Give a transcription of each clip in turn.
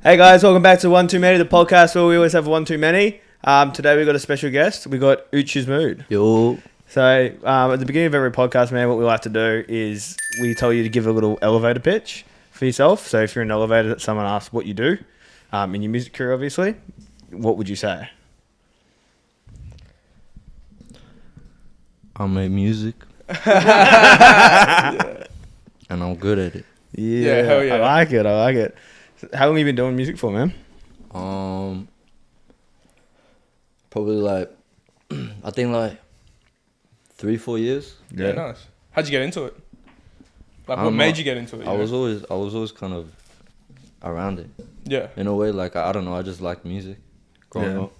Hey guys, welcome back to One Too Many, the podcast where we always have one too many. Today we got a special guest. We got Uccismood. Yo. So at the beginning of every podcast, man, what we like to do is we tell you to give a little elevator pitch for yourself. So if you're in an elevator, someone asks what you do in your music career, obviously, what would you say? I make music. And I'm good at it. Yeah, hell yeah. I like it. How long have you been doing music for, man? Probably like, I think like 3-4 years. Yeah, nice. How'd you get into it? Like, I what don't made know. you get into it? I was always kind of around it. Yeah. In a way, like, I don't know, I just liked music growing Yeah. up.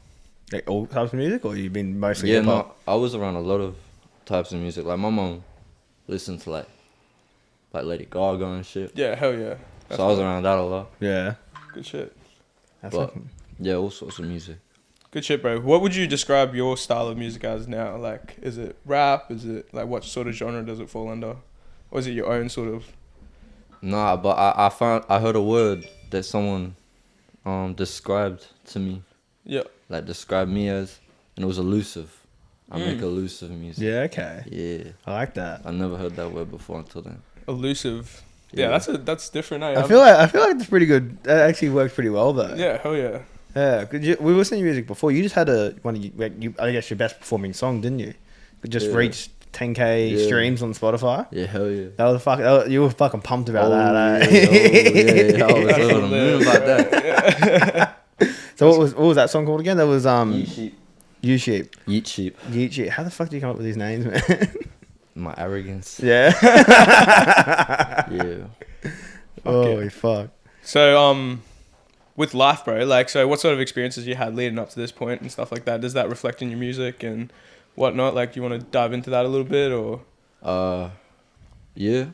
Like all types of music, or you've been mostly Yeah, hip-hop? no, I was around a lot of types of music. Like, my mom listened to like Lady Gaga and shit. Yeah, hell yeah. So I was around that a lot. Yeah. Good shit. That's But fucking- yeah, all sorts of music. Good shit, bro. What would you describe your style of music as now? Like, is it rap? Is it, like, what sort of genre does it fall under? Or is it your own sort of... Nah, but I heard a word that someone described to me. Yeah. Like, described me as, and it was elusive. I make elusive music. Yeah, okay. Yeah. I like that. I never heard that word before until then. Elusive. Yeah. Yeah, that's different, eh? I feel like it's pretty good. That actually works pretty well though. Yeah, hell yeah. Yeah. We were listening to music before. You just had one of you, I guess your best performing song, didn't you? It just Yeah. reached 10K Yeah. streams on Spotify. Yeah, hell yeah. You were fucking pumped about that. Yeah, Eh? I was over the moon about that. So what was that song called again? That was Yeet sheep. You Sheep. Yeet sheep. Yeet Sheep. How the fuck do you come up with these names, man? My arrogance. Yeah. Yeah. Holy fuck. So, with life, bro, like, so what sort of experiences you had leading up to this point and stuff like that? Does that reflect in your music and whatnot? Like, you want to dive into that a little bit, or? Yeah.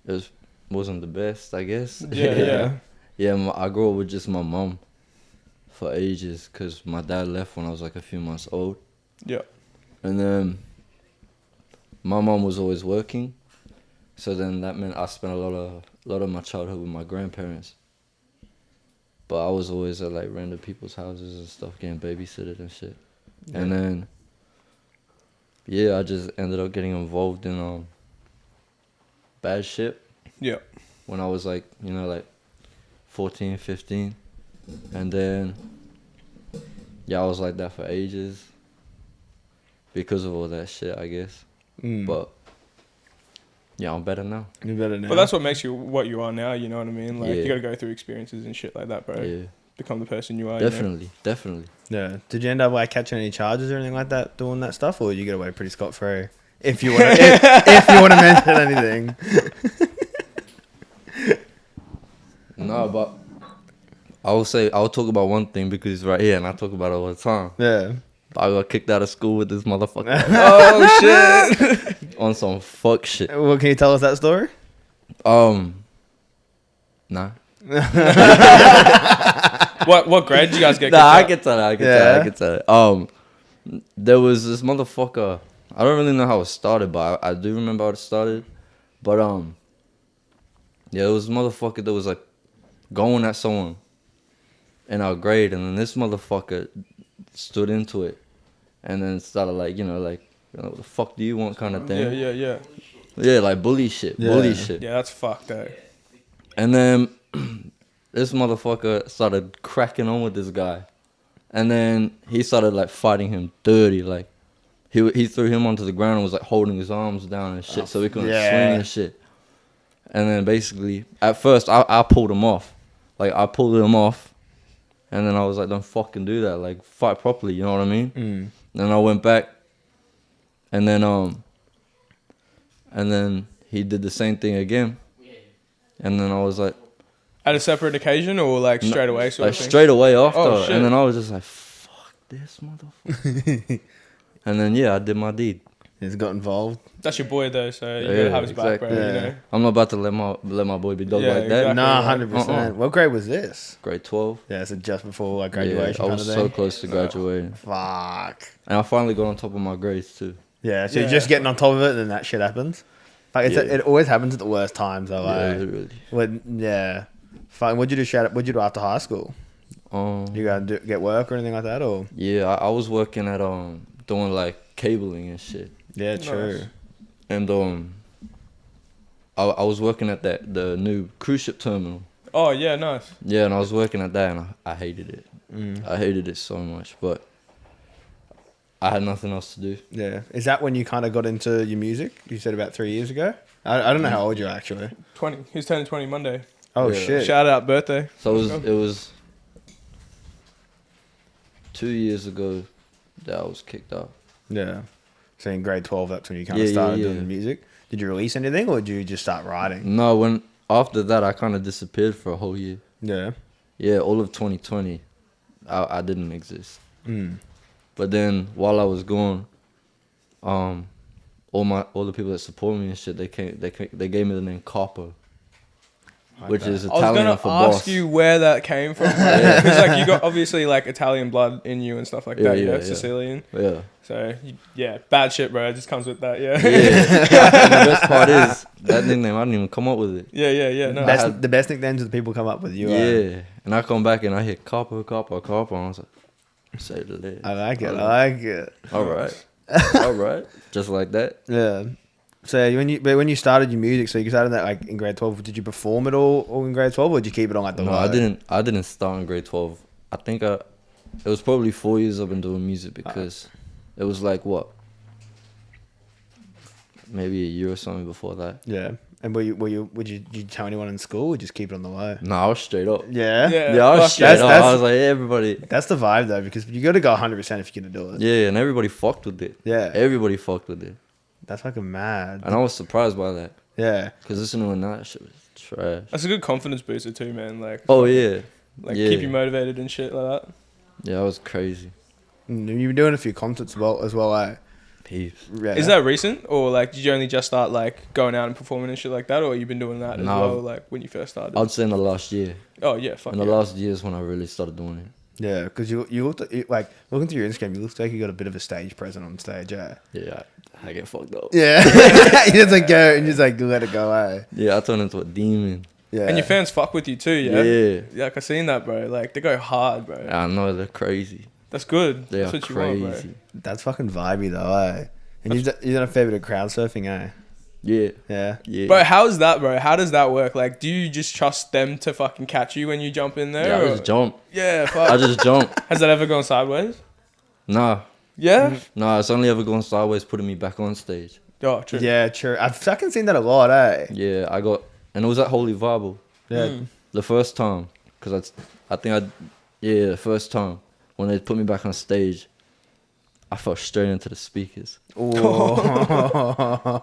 It wasn't the best, I guess. Yeah. Yeah, I grew up with just my mom for ages because my dad left when I was like a few months old. Yeah. And then my mom was always working. So then that meant I spent a lot of my childhood with my grandparents. But I was always at like random people's houses and stuff, getting babysitted and shit. Yeah. And then, yeah, I just ended up getting involved in bad shit. Yeah. When I was like, 14, 15. And then, yeah, I was like that for ages. Because of all that shit, I guess. But, yeah, I'm better now. You're better now. But that's what makes you what you are now, you know what I mean? Like, Yeah. you got to go through experiences and shit like that, bro. Yeah, Become the person you are. You know? definitely. Yeah. Did you end up like catching any charges or anything like that doing that stuff, or did you get away pretty scot free? If you want to, if you want to mention anything. No, but I'll talk about one thing because it's right here and I talk about it all the time. Yeah. But I got kicked out of school with this motherfucker Oh, shit. on some fuck shit. Well, can you tell us that story? Nah. What grade did you guys get? Nah, I kicked can out? tell it. I can tell it. There was this motherfucker. I don't really know how it started, but I do remember how it started. But yeah, it was a motherfucker that was like going at someone in our grade, and then this motherfucker stood into it, and then started like, what the fuck do you want kind of thing. Yeah. Yeah, like bully shit. Yeah, that's fucked, eh? And then this motherfucker started cracking on with this guy. And then he started like fighting him dirty. Like he threw him onto the ground and was like holding his arms down and shit so he couldn't swing and shit. And then basically, at first, I pulled him off. Like, I pulled him off. And then I was like, don't fucking do that. Like, fight properly, you know what I mean? Then I went back. And then he did the same thing again. And then I was like... At a separate occasion or like straight away sort of thing? straight away after. Oh, shit. And then I was just like, fuck this motherfucker. And then, yeah, I did my deed. He's got involved. That's your boy though, so you Yeah, gotta have his back, bro, exactly. you know? I'm not about to let my boy be dogged Yeah, like that. exactly. Nah, 100%. What grade was this? Grade 12. Yeah, so just before like graduation. Yeah, I kind was of so thing. close to graduating. Fuck. And I finally got on top of my grades too. Yeah, so Yeah. you're just getting on top of it, and then that shit happens. Like Yeah. it always happens at the worst times though. Yeah, Like, literally. yeah. Fine. What'd you do? What'd you do after high school? You go and get work or anything like that, or? Yeah, I was working at doing like cabling and shit, Yeah, true. Nice. and I was working at the new cruise ship terminal. Oh yeah, nice. Yeah, and I was working at that, and I hated it. Mm. I hated it so much, but I had nothing else to do. Yeah. Is that when you kind of got into your music? You said about 3 years ago. I don't know how old you are actually. 20. He's turning 20 Monday. Oh Yeah. shit. Shout out birthday. So it was 2 years ago that I was kicked out. Yeah. So in grade 12, that's when you kind Yeah, of yeah, started yeah. doing music. Did you release anything, or did you just start writing? No, when after that I kind of disappeared for a whole year. Yeah. Yeah, all of 2020, I didn't exist. Mm. But then while I was gone, all the people that support me and shit, they gave me the name Copper, which Okay. is I was Italian gonna for ask boss. you where that came from, because like you got obviously like Italian blood in you and stuff like Yeah, that. yeah, Yeah, yeah. Sicilian. Yeah. So yeah, bad shit, bro. It just comes with that. Yeah. Yeah. And the best part is that nickname, I didn't even come up with it. yeah. No. The best nicknames that people come up with. You Yeah. And I come back and I hear Copper, and I was like, say the lid. I like it. I like it. All right. All right. Just like that. Yeah. So when you started your music, so you started that like in grade 12. Did you perform it all in grade 12, or did you keep it on like the No, low? I didn't start in grade 12. I think it was probably 4 years I've been doing music, because it was like what? Maybe a year or something before that. Yeah. And would you tell anyone in school, or just keep it on the low? No, I was straight up. Yeah. Yeah. Yeah, I was fuck straight yeah. up. That's- I was like, hey, everybody. That's the vibe though, because you got to go 100% if you're gonna do it. Yeah, and everybody fucked with it. Yeah. Everybody fucked with it. That's fucking mad. And I was surprised by that. Yeah. Because listening to that shit was trash. That's a good confidence booster too, man. Like, Oh, yeah. like yeah. keep you motivated and shit like that. Yeah, that was crazy. You've been doing a few concerts as well, eh? Peace. Yeah. Is that recent, or like did you only just start like going out and performing and shit like that, or you been doing that as No, well, like when you first started? I'd say in the last year. Oh yeah, fuck In yeah. the last year is when I really started doing it. Yeah, because you like looking through your Instagram, you look like you got a bit of a stage presence on stage, yeah. Yeah, I get fucked up. Yeah, you just like go and just like let it go, eh? Yeah, I turned into a demon. Yeah, And your fans fuck with you too, yeah. Yeah. Like I seen that, bro. Like they go hard, bro. I know, they're crazy. That's good. They That's are what you want, bro. crazy. that's fucking vibey though, eh? And you've done a fair bit of crowd surfing, eh? Yeah. Yeah. Yeah. Bro, how's that, bro? How does that work? Like, do you just trust them to fucking catch you when you jump in there? Yeah, I or- just jump. Yeah, fuck. I just jump. Has that ever gone sideways? Nah. Yeah. Nah, it's only ever gone sideways putting me back on stage. Oh, true. Yeah, true. I've fucking seen that a lot, eh? Yeah, and it was at Holy Bible. Yeah. Mm. The first time. Because the first time. When they put me back on stage, I fell straight into the speakers. Oh.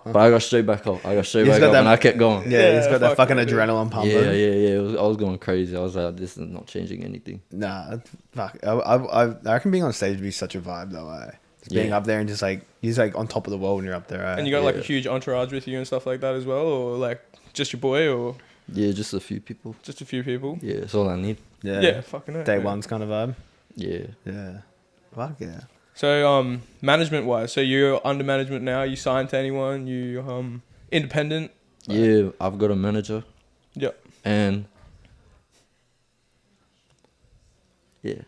But I got straight back up. He's got that- And I kept going. Yeah, he's got that fuck fucking yeah, dude. adrenaline pumping. Yeah. I was going crazy. I was like, this is not changing anything. Nah, fuck. I reckon being on stage would be such a vibe though, eh? Just being Yeah. up there and just like you're just like on top of the world when you're up there, eh? And you got like a Yeah. huge entourage with you and stuff like that as well, or like just your boy, or Yeah, just a few people. just a few people. Yeah, that's all I need. Yeah, fucking hell, Day man. one's kind of vibe. Yeah. Yeah. Fuck yeah. So management wise, so you're under management now. You signed to anyone? You independent? Yeah, I've got a manager. Yeah. And yeah.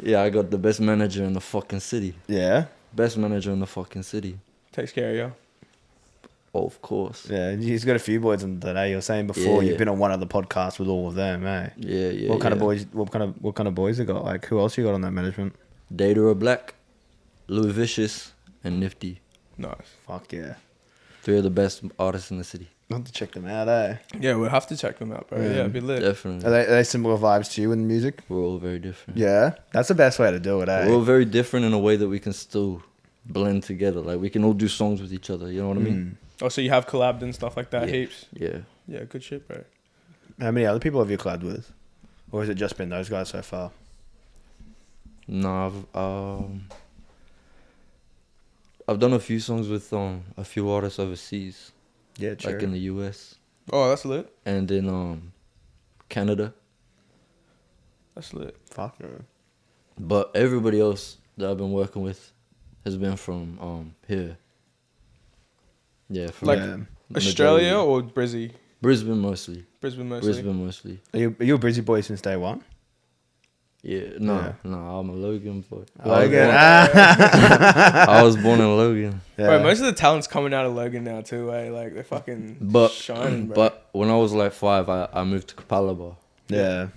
Yeah, I got the best manager in the fucking city. Yeah. Best manager in the fucking city. Takes care of you. Oh, of course. Yeah. He's got a few boys on that. You were saying before Yeah. you've been on one of the podcasts with all of them, eh? Yeah. What kind of boys? What kind of boys you got? Like who else you got on that management? Data Black, Louis Vicious, and Nifty. Nice. Fuck yeah. 3 of the best artists in the city. I'll have to check them out, eh? Yeah, we'll have to check them out, bro. Yeah. Yeah, it'd be lit. Definitely. Are they similar vibes to you in music? We're all very different. Yeah. That's the best way to do it, eh? We're all very different in a way that we can still blend together. Like, we can all do songs with each other. You know what I mean? Oh, so you have collabed and stuff like that, Yeah. heaps. Yeah. Yeah, good shit, bro. How many other people have you collabed with? Or has it just been those guys so far? No, I've done a few songs with a few artists overseas, Yeah, true. like in the US Oh, that's lit. and in Canada. That's lit. Fuck yeah. But everybody else that I've been working with, has been from here. Yeah, from Like Yeah. Australia majority. or Brizzy? Brisbane mostly. Brisbane mostly. Brisbane mostly. Are you a Brizzy boy since day one? Yeah, Yeah. no, I'm a Logan boy. Logan. I was born in Logan. Bro, most of the talent's coming out of Logan now too, eh? Like they're fucking But shining, bro. but when I was like 5, I moved to Capalaba. Yeah.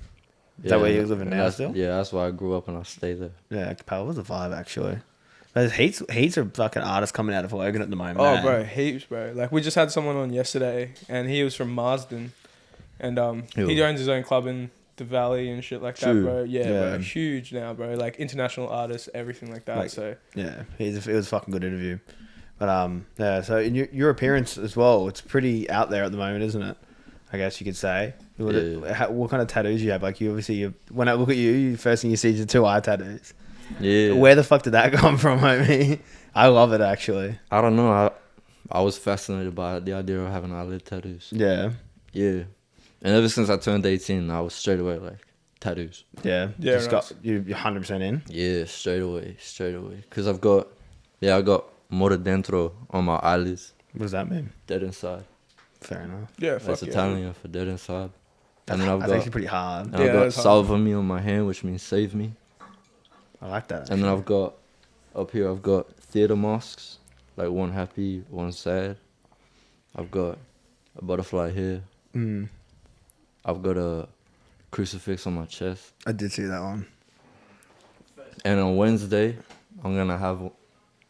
Is that where you're living now that's, still? Yeah, that's where I grew up and I stay there. Yeah, Capella was a vibe actually. There's heaps of fucking artists coming out of Logan at the moment. Oh, man. bro, heaps, bro. Like we just had someone on yesterday, and he was from Marsden, and Who? he owns his own club in the Valley and shit like that, True. bro. Yeah, Yeah. bro, huge now, bro. Like international artists, everything like that. Like- So Yeah, it was a fucking good interview. But yeah. So in your appearance as well, it's pretty out there at the moment, isn't it? I guess you could say. What kind of tattoos do you have? Like you obviously, when I look at you, first thing you see is the 2 eye tattoos. Yeah. Where the fuck did that come from, homie? I love it actually. I don't know. I was fascinated by the idea of having eyelid tattoos. Yeah, Yeah. And ever since I turned 18, I was straight away like tattoos. yeah. Yeah, Just nice. you're 100% in. Yeah, straight away. Cause I got mora dentro on my eyelids, What does that mean? dead inside. Fair enough. yeah, fuck That's yeah. Italian for dead inside. And then I've That's got actually pretty hard. and Yeah, I've got that's hard. salva me on my hand, which means save me. I like that. And then I've got up here, I've got theater masks, like one happy, one sad. I've got a butterfly here. Mm, I've got a crucifix on my chest. I did see that one. And on Wednesday, I'm gonna have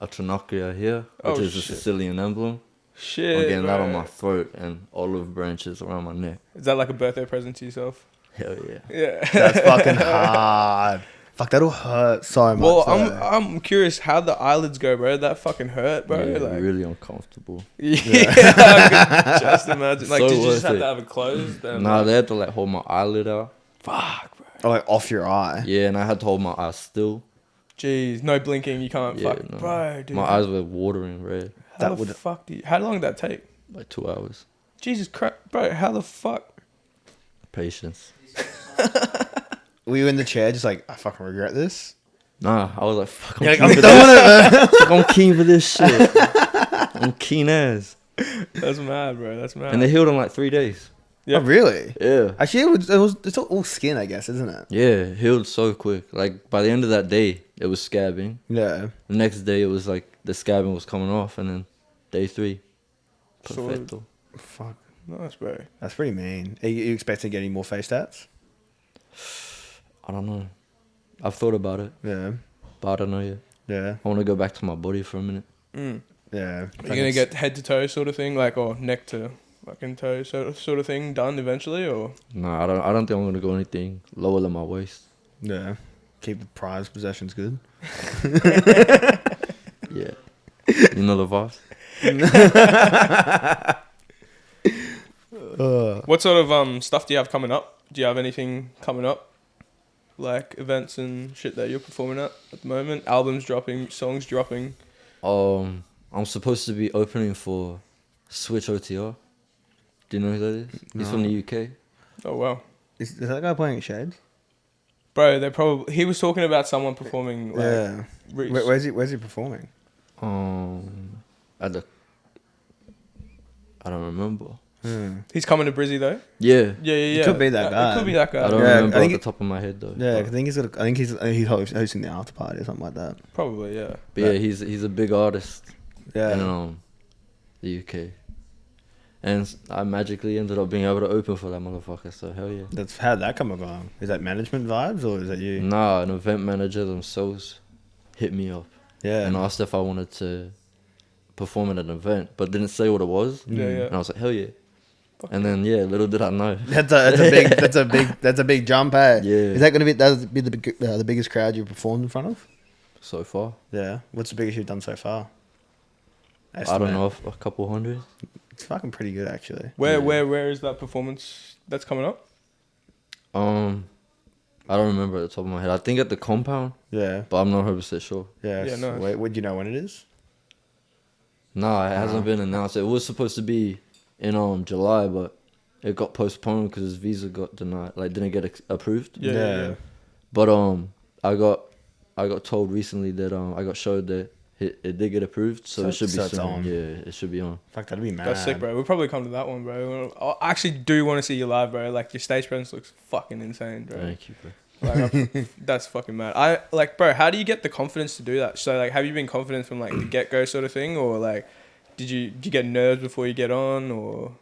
a trinacria here, which Oh, is a shit. Sicilian emblem. Shit. I'm getting that on bro. my throat and olive branches around my neck. Is that like a birthday present to yourself? Hell yeah. Yeah. That's fucking hard. Fuck, that'll hurt so much. Well, though. I'm curious how the eyelids go, bro. That fucking hurt, bro. Yeah, like, really uncomfortable. yeah, I could just imagine. Like, So did you just worth have it. to have it closed? And, Nah, like, they had to like hold my eyelid out. fuck, bro. Oh, like off your eye. Yeah, and I had to hold my eyes still. Jeez, no blinking. You can't. Yeah, fuck, no. bro, dude. My eyes were watering red. How That the would- fuck do you? How long did that take? Like 2 hours. Jesus Christ, bro. How the fuck? Patience. Were you in the chair just like, I fucking regret this? Nah, I was like, fuck, I'm, You're like, keen, I'm for doing this. it, man. Fuck, I'm keen for this shit. I'm keen as. That's mad, bro. That's mad. And they healed in like 3 days. Yeah. Oh, really? Yeah. Actually, it's all skin, I guess, isn't it? Yeah, it healed so quick. Like by the end of that day, it was scabbing. Yeah. The next day, it was like the scabbing was coming off, and then day 3, Sorted. perfecto. Fuck. Nice, bro. That's pretty mean. Are you expecting to get any more face tats? I don't know. I've thought about it, Yeah. but I don't know yet. Yeah. I want to go back to my body for a minute. Mm. Yeah. You're gonna get head to toe sort of thing, like, or neck to fucking toe sort of thing done eventually, or Nah, I don't think I'm gonna go anything lower than my waist. Yeah. Keep the prized possessions good. Yeah. You know the vibes? what sort of stuff do you have coming up? Do you have anything coming up, like events and shit that you're performing at the moment? Albums dropping, songs dropping. I'm supposed to be opening for Switch OTR. Do you know who that is? He's from the UK. Oh wow, Is that guy playing at Shades? bro. They probably he was talking about someone performing. Like, Yeah. Where's he performing? At the I don't remember. He's coming to Brizzy though. Yeah. Yeah. could be that guy. It could be that I guy. don't Yeah, remember I think off the top of my head though. Yeah, I But, think he's hosting the after party or something like that. Probably, yeah. but yeah, he's a big artist Yeah. in the UK. And I magically ended up being able to open for that motherfucker, so hell yeah. That's how'd that come along? Is that management vibes or is that you? Nah, an event manager themselves hit me up Yeah. and asked if I wanted to perform at an event, but didn't say what it was. Yeah, yeah. And I was like, hell yeah. And then yeah, little did I know. That's a big jump, eh? Yeah. Is that gonna be the biggest crowd you've performed in front of? So far, Yeah. What's the biggest you've done so far? I don't know, a couple hundred. It's fucking pretty good actually. Where is that performance that's coming up? I don't remember at the top of my head. I think at the compound, Yeah. but I'm not 100% sure. Yeah. Yeah, so nice. wait, do you know when it is? Nah, it hasn't been announced. It was supposed to be in July, but it got postponed because his visa got denied. Like, didn't get approved. Yeah. But I got told recently that I got showed that it did get approved, so it should be so it's soon. on. Yeah, it should be on. Fuck, that'd be mad. That's sick, bro. We'll probably come to that one, bro. I actually do want to see you live, bro. Like, your stage presence looks fucking insane, bro. Thank you, bro. That's fucking mad. I like, bro. How do you get the confidence to do that? So, like, have you been confident from like the get go sort of thing, or like, did you get nerves before you get on, or?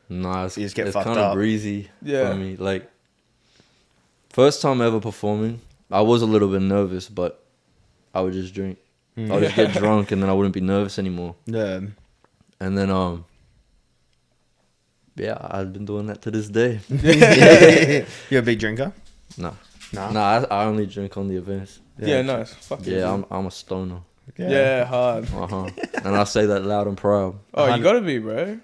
Nah, You just get it's fucked kind of up. breezy Yeah. for me. Like, first time ever performing, I was a little bit nervous, but I would just drink. I would just get drunk, and then I wouldn't be nervous anymore. Yeah. And then, yeah, I've been doing that to this day. You're a big drinker? Nah, Nah. I only drink on the events. Yeah, nice. Fuck Yeah, I'm a stoner. Yeah, hard. And I say that loud and proud. Oh, you gotta be, bro.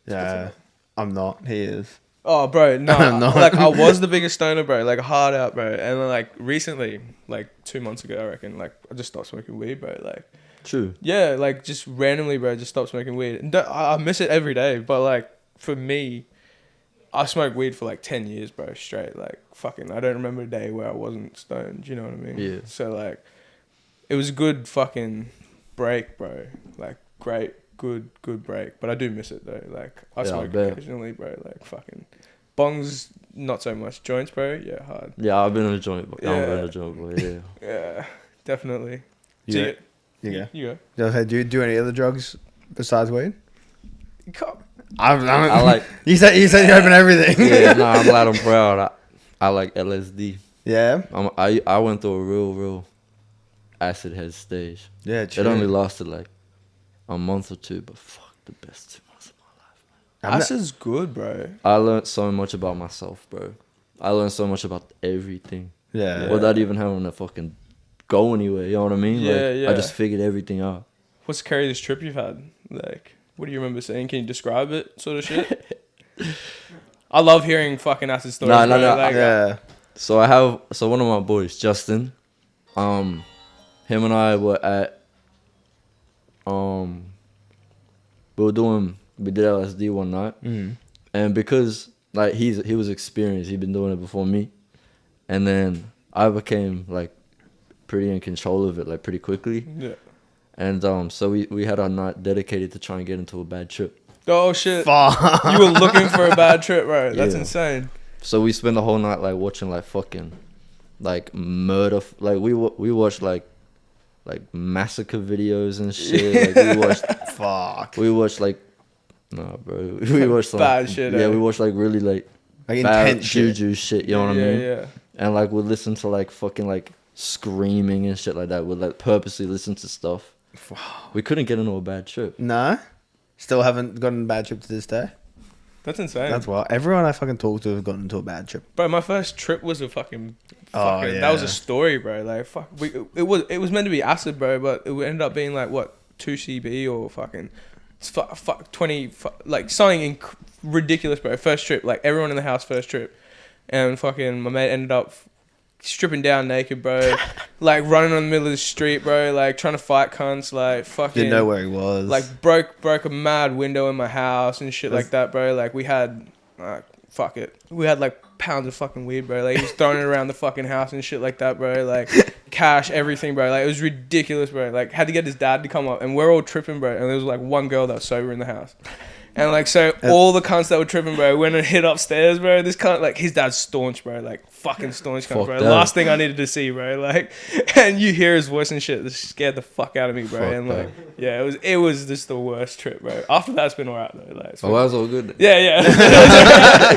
Yeah. I'm not. He is. Oh, bro, no. No. Like, I was the biggest stoner, bro. Like, hard out, bro. And then, like, recently, like 2 months ago, I reckon, like, I just stopped smoking weed, bro. Like, True. yeah, like, just randomly, bro, just stopped smoking weed. And I miss it every day, but, like, for me, I smoked weed for, like, 10 years, bro, straight. Like, fucking, I don't remember a day where I wasn't stoned, you know what I mean? Yeah. So, like, it was a good fucking break, bro. Like, great, good break. But I do miss it, though. Like, I Yeah, I smoke bet. occasionally, bro. Like, fucking bongs, not so much. Joints, bro, yeah, hard. Yeah, I've been in a joint boy. Yeah. I've been in a joint boy, yeah. Yeah, definitely. You So go. you go. Okay, do you do any other drugs besides weed? Come- I like, You said you open everything. yeah, no, I'm loud and proud. I like LSD. Yeah. I went through a real acid head stage. Yeah. True. It only lasted like a month or two, but fuck, the best 2 months of my life. Acid's good, bro. I learned so much about myself, bro. I learned so much about everything Yeah. without even having to fucking go anywhere. You know what I mean? Yeah, like, yeah. I just figured everything out. What's the craziest trip you've had? Like, what do you remember saying? Can you describe it, sort of shit? I love hearing fucking acid stories. No, bro. no. Like, Yeah. So one of my boys, Justin, him and I were at we did LSD one night, and because like he was experienced, he'd been doing it before me, and then I became like pretty in control of it like pretty quickly, Yeah. and so we had our night dedicated to try and get into a bad trip. Oh shit! Fuck. You were looking for a bad trip, bro. That's Yeah. insane. So we spent the whole night like watching like fucking like murder, like we watched like massacre videos and shit. Like Fuck. we watched like nah, bro. We watched like Bad shit, Yeah, eh? we watched like really like Like bad intense shit. juju shit. You know what I mean? Yeah. And like we'd listen to like fucking like screaming and shit like that. We'd like purposely listen to stuff. We couldn't get into a bad trip. No. Still haven't gotten a bad trip to this day. That's insane. That's wild. Everyone I fucking talked to has gotten into a bad trip. Bro, my first trip was a fucking. Oh, That was yeah. a story, bro. Like, fuck. It was meant to be acid, bro, but it ended up being like, what, 2 CB or fucking. Fuck 20. Like, something ridiculous, bro. First trip. Like, everyone in the house, first trip. And fucking, my mate ended up stripping down naked, bro. Like, running on the middle of the street, bro. Like, trying to fight cunts. Like, fucking. Didn't know where he was. Like, broke a mad window in my house and shit like that, bro. Like, we had, fuck it. We had, like, pounds of fucking weed, bro. Like, he was throwing it around the fucking house and shit like that, bro. Like, cash, everything, bro. Like, it was ridiculous, bro. Like, had to get his dad to come up. And we're all tripping, bro. And there was, like, one girl that was sober in the house. And, like, so all the cunts that were tripping, bro, went and hid upstairs, bro. This cunt, like, his dad's staunch, bro. Like, fucking staunch cunt, Fuck bro. that. Last thing I needed to see, bro. Like, and you hear his voice and shit. It scared the fuck out of me, bro. Fuck And, that. like, yeah, it was just the worst trip, bro. After that, it's been alright, though. Like, it's Oh, that was all good. yeah.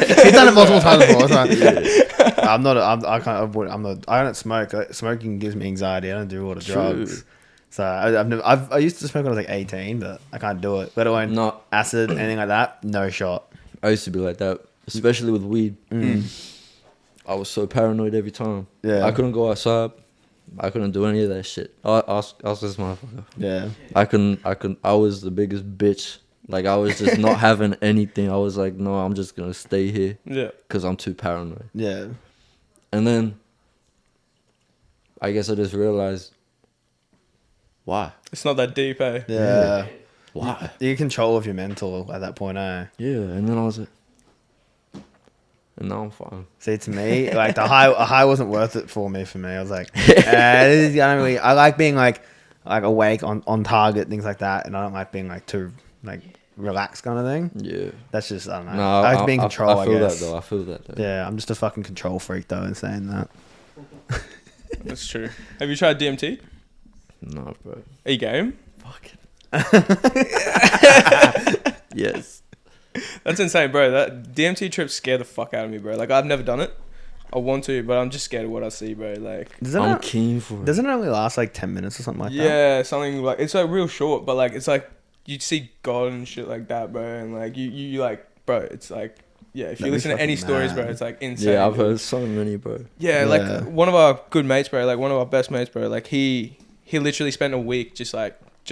He's done it multiple times before. It's fine. I don't smoke. Like, smoking gives me anxiety. I don't do a lot of True. drugs. So I used to smoke when I was like 18, but I can't do it. Let alone No. acid, anything like that. No shot. I used to be like that, especially with weed. I was so paranoid every time. Yeah. I couldn't go outside. I couldn't do any of that shit. Ask this motherfucker. Yeah. I was the biggest bitch. Like, I was just not having anything. I was like, no, I'm just gonna stay here Yeah. because I'm too paranoid. Yeah. And then I guess I just realized, why? It's not that deep, eh? Yeah. Why? You control of your mental at that point, eh? Yeah. And then I was like, and now I'm fine. See, to me, like a high wasn't worth it for me. I was like, I don't really. I like being like, like awake on target, things like that, and I don't like being like too like relaxed kind of thing. Yeah. That's just I don't know. No, I like being in control. I feel guess. that though. I feel that though. Yeah, I'm just a fucking control freak though in saying that. That's true. Have you tried DMT? No, bro. Are you game? Yes. That's insane, bro. That DMT trips scare the fuck out of me, bro. Like, I've never done it. I want to, but I'm just scared of what I see, bro. Like, I'm keen for it. Doesn't it only last like 10 minutes or something like that? yeah, something like, it's like real short, but like, it's like you see God and shit like that, bro. And like, you like, bro, it's like, yeah, if you That'd be listen to any fucking stories, bro, mad. it's like insane. Yeah, I've dude. heard so many, bro. Yeah, Yeah. like one of our good mates, bro, like one of our best mates, bro, like he literally spent a week just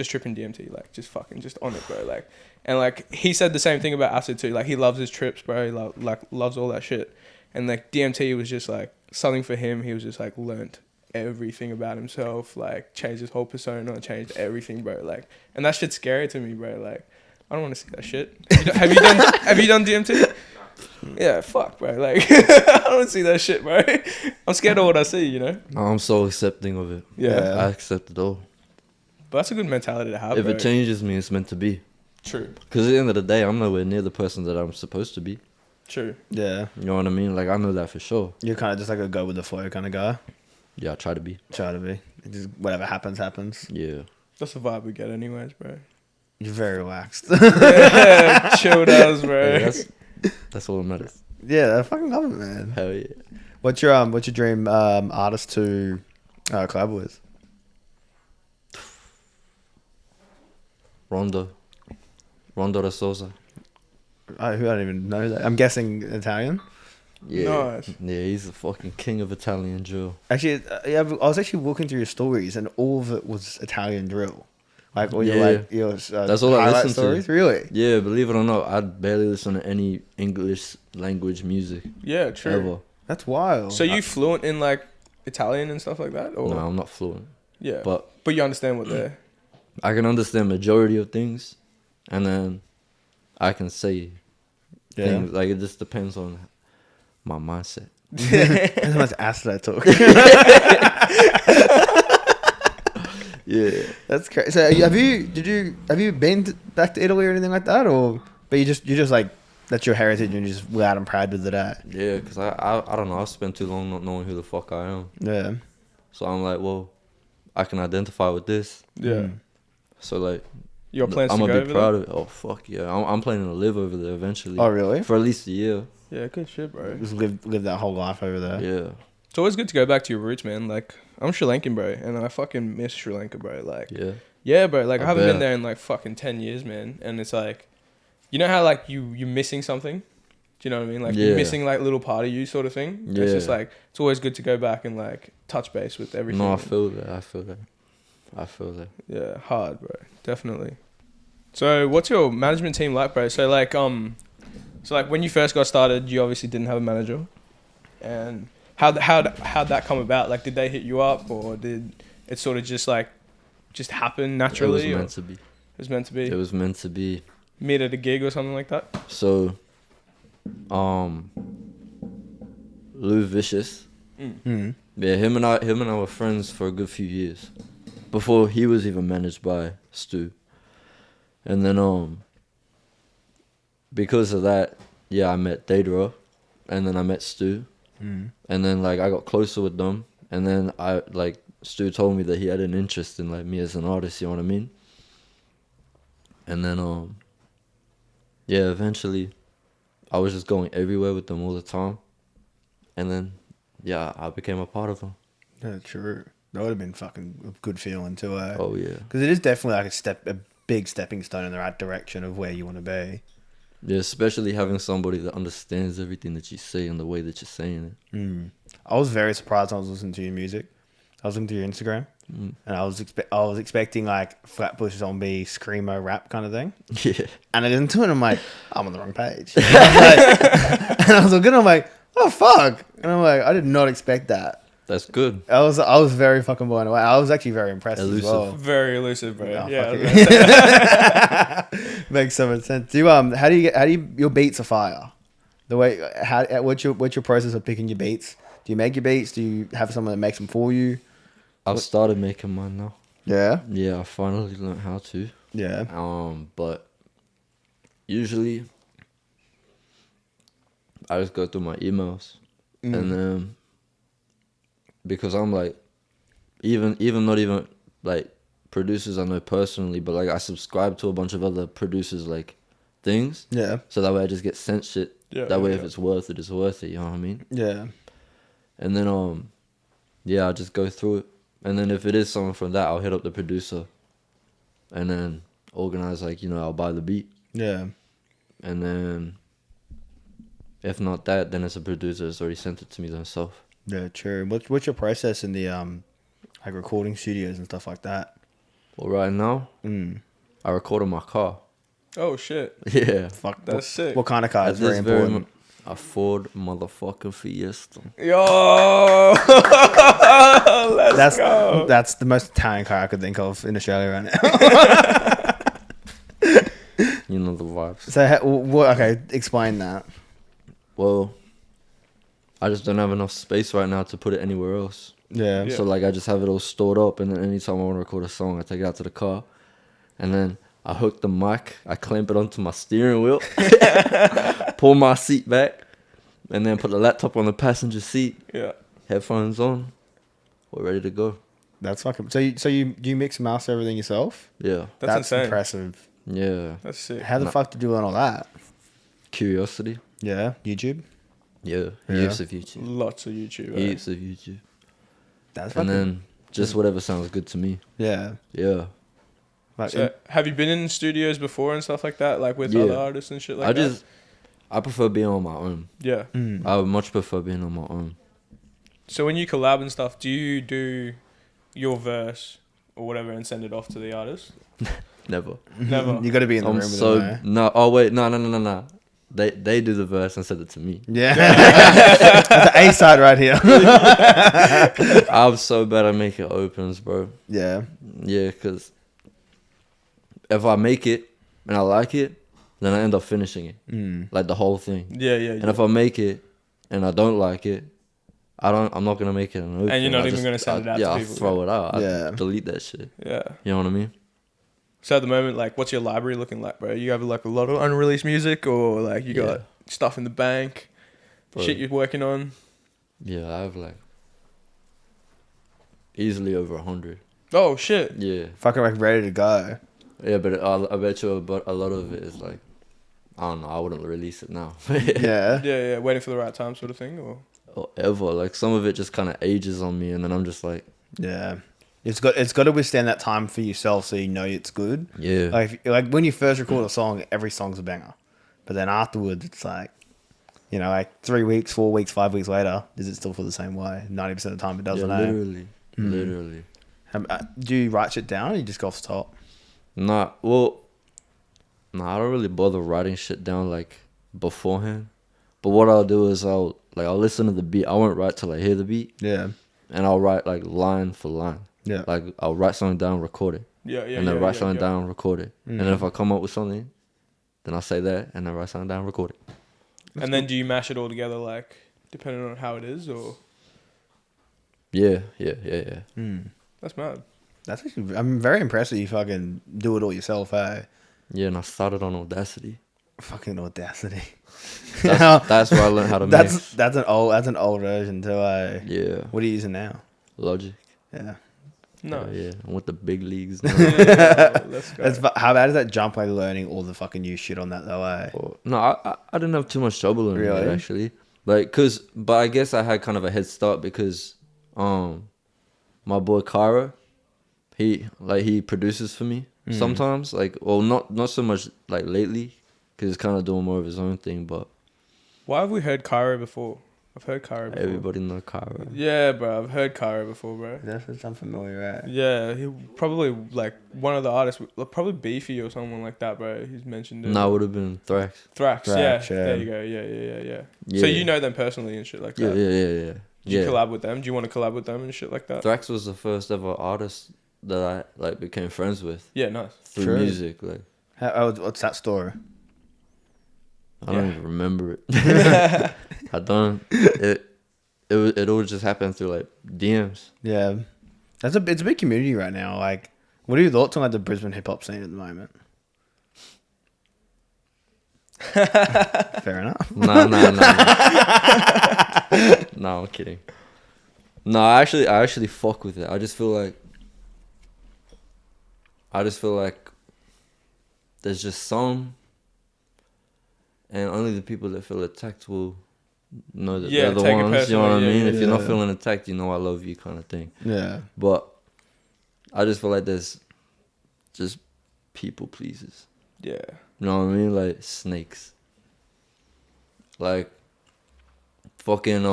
tripping DMT, like just fucking just on it, bro, like, and like he said the same thing about acid too, like he loves his trips, bro, he loves all that shit, and like DMT was just like something for him. He was just like learnt everything about himself, like changed his whole persona, changed everything, bro, like, and that shit's scary to me, bro, like I don't want to see that shit. Have you done DMT? Yeah, fuck, bro. Like, I don't see that shit, bro. I'm scared of what I see, you know? I'm so accepting of it. Yeah. I accept it all. But that's a good mentality to have, If bro. it changes me, it's meant to be. True. Because at the end of the day, I'm nowhere near the person that I'm supposed to be. True. Yeah. You know what I mean? Like, I know that for sure. You're kind of just like a go with the flow kind of guy. Yeah, I try to be. Try to be. It just whatever happens, happens. Yeah. That's the vibe we get anyways, bro. You're very relaxed. Yeah, chilled as, bro. Yeah, that's all that matters. Yeah, I fucking love it, man. Hell yeah. What's your dream artist to collab with? Rondo de Souza. I don't even know that. I'm guessing Italian. Yeah. Nice. Yeah, he's the fucking king of Italian drill. Actually, yeah, I was actually looking through your stories, and all of it was Italian drill. Like all Yeah. your That's all I highlight listen to. stories. Really? Yeah, believe it or not, I barely listen to any English language music Yeah, true. ever. That's wild. So you fluent in like Italian and stuff like that? Or No, I'm not fluent. yeah. But But you understand what they're I can understand majority of things, and then I can say yeah. things. Like, it just depends on my mindset. How much acid I took. Yeah. That's crazy. So have you been back to Italy or anything like that, or but you just like that's your heritage and you're just loud and proud with that? Yeah, because I don't know. I've spent too long not knowing who the fuck I am. Yeah. So I'm like, well, I can identify with this. yeah. So, like, Your plans I'm to a go bit over proud there? of it. Oh, fuck yeah. I'm planning to live over there eventually. Oh really? For at least a year. Yeah, good shit, bro. Just live that whole life over there. Yeah. It's always good to go back to your roots, man. Like, I'm Sri Lankan, bro, and I fucking miss Sri Lanka, bro. Like, Yeah. yeah, bro. Like, I I haven't been bet. there in like fucking 10 years, man. And it's like, you know how like you're missing something? Do you know what I mean? Like, you're Yeah. missing like little part of you sort of thing. It's Yeah. just like, it's always good to go back and like touch base with everything. No, I feel that. I feel that. Yeah, hard, bro. Definitely. So, what's your management team like, bro? So like when you first got started, you obviously didn't have a manager, and how'd that come about? Like, did they hit you up, or did it sort of just happen naturally? It was or meant to be. It was meant to be. It was meant to be. Meet at a gig or something like that. So, Lou Vicious. Mm. Yeah, him and I were friends for a good few years before he was even managed by Stu. And then because of that, yeah, I met Daedra, and then I met Stu, Mm. and then like I got closer with them, and then Stu told me that he had an interest in like me as an artist. You know what I mean? And then yeah, eventually, I was just going everywhere with them all the time, and then yeah, I became a part of them. Yeah, true. That would have been fucking a good feeling too. Oh yeah. Because it is definitely like a big stepping stone in the right direction of where you want to be. Yeah, especially having somebody that understands everything that you say and the way that you're saying it. Mm. I was very surprised when I was listening to your music. I was looking through your Instagram, and I was expecting like Flatbush Zombie screamo rap kind of thing. Yeah. And I listened to it, and I'm like, I'm on the wrong page. And I was looking, I'm like, oh fuck, and I'm like, I did not expect that. That's good. I was very fucking blown away. I was actually very impressed Elusive. as well. Very elusive, bro. Oh, yeah. fuck it. Makes so much sense. How do you your beats are fire? The way what's your process of picking your beats? Do you make your beats? Do you have someone that makes them for you? I've started making mine now. Yeah. Yeah, I finally learned how to. Yeah. But usually I just go through my emails, and then because I'm like, even not even like producers I know personally, but like I subscribe to a bunch of other producers like things, Yeah. so that way I just get sent shit. Yeah, That way, yeah, if yeah. it's worth it, it's worth it. You know what I mean? Yeah. And then yeah, I just go through it, and then if it is someone from that, I'll hit up the producer, and then organize like I'll buy the beat, Yeah. and then if not that, then it's a producer that's already sent it to me themselves. Yeah. True. What's your process in the like recording studios and stuff like that? Well, right now Mm. I record in my car. Oh shit, Yeah, Fuck. that's what, sick. What kind of car at is very this very important? a Ford motherfucking Fiesta. Yo, let's go. That's the most Italian car I could think of in Australia right now. You know the vibes. So what? Okay, explain that. Well, I just don't have enough space right now to put it anywhere else. Yeah. Yeah. So like I just have it all stored up, and then anytime I want to record a song, I take it out to the car, and then I hook the mic, I clamp it onto my steering wheel, pull my seat back, and then put the laptop on the passenger seat, Yeah. headphones on, we're ready to go. That's fucking. So you do you mix and master everything yourself? Yeah, That's insane. impressive. yeah. That's sick. How the No. fuck did you learn all that? Curiosity. Yeah, YouTube. Yeah, Yeah. heaps of YouTube. Lots of YouTube. Heaps of YouTube. That's And fucking. then just whatever sounds good to me. Yeah. Yeah. Like, So, have you been in studios before and stuff like that, like with Yeah. other artists and shit like that? I prefer being on my own. Yeah. I would much prefer being on my own. So when you collab and stuff, do you do your verse or whatever and send it off to the artist? Never. Never. You got to be in the I'm room with so them, eh? no. Oh wait, no. They do the verse and send it to me. Yeah. That's the A side right here. I'm so bad at making opens, bro. Yeah. Yeah, cause if I make it and I like it, then I end up finishing it, like the whole thing. Yeah, yeah, yeah. And if I make it and I don't like it, I'm not gonna make it an open. And you're not I even gonna send it out to Yeah, people, I'll throw it out. Yeah. I delete that shit. Yeah. You know what I mean? So at the moment, like, what's your library looking like, bro? You have like a lot of unreleased music, or like you got stuff in the bank, Bro. shit you're working on? Yeah, I have like easily over 100. Oh shit. Yeah, Fucking like ready to go. yeah, but I bet you a lot of it is like, I don't know. I wouldn't release it now. Yeah. Yeah, yeah. Waiting for the right time, sort of thing, or Or ever. Like some of it just kind of ages on me, and then I'm just like, Yeah. It's got to withstand that time for yourself, so you know it's good. yeah, Like when you first record a song, every song's a banger, but then afterwards, it's like, like 3 weeks, 4 weeks, 5 weeks later, is it still feel the same way? 90% of the time, it yeah, doesn't. eh? literally. Do you write shit down, or you just go off the top? Nah, I don't really bother writing shit down like beforehand. But what I'll do is I'll listen to the beat. I won't write till I hear the beat, Yeah. and I'll write like line for line. Yeah. Like I'll write something down, record it, yeah, yeah, and then yeah, write yeah, something yeah. down, record it, and then if I come up with something, then I'll say that, and then write something down, record it. And then do you mash it all together, like depending on how it is, or Yeah. that's mad. That's actually, I'm very impressed that you fucking do it all yourself, eh? Yeah, and I started on Audacity. Fucking audacity. That's where I learned how to mix. That's an old version too, eh? Yeah, What are you using now? Logic. Yeah. No. Yeah, I'm with the big leagues now. Yeah, let's go. How bad is that jump, like learning all the fucking new shit on that though, eh? No, I didn't have too much trouble learning Really? it actually. Like, but I guess I had kind of a head start because, my boy Kyra, he produces for me sometimes. Like, well, not so much like lately, because he's kind of doing more of his own thing. But Why have we heard Cairo before? I've heard Cairo before. everybody know Kyra. Yeah, bro. I've heard Cairo before, bro. That's unfamiliar, right? Yeah, he probably like one of the artists, probably Beefy or someone like that, bro. He's mentioned it. No, it would have been Thrax. Thrax, yeah. Thrax, yeah. There you go. Yeah. Yeah. So you know them personally and shit like Yeah, that. yeah. Did you collab with them? Do you want to collab with them and shit like that? Thrax was the first ever artist that I like became friends with Yeah, nice. through True. music. Like, What's that story? I don't Yeah. even remember it. I don't. It all just happened through like DMs. Yeah. It's a big community right now. Like, what are your thoughts on like the Brisbane hip hop scene at the moment? Fair enough. No. No, I'm kidding. No, I actually fuck with it. I just feel like there's just some, and only the people that feel attacked will know that they're the take it ones. You know what I personally, mean? yeah, If you're not yeah. feeling attacked, you know I love you, kind of thing. Yeah. But I just feel like there's just people pleasers. Yeah. You know what I mean? Like snakes. Like fucking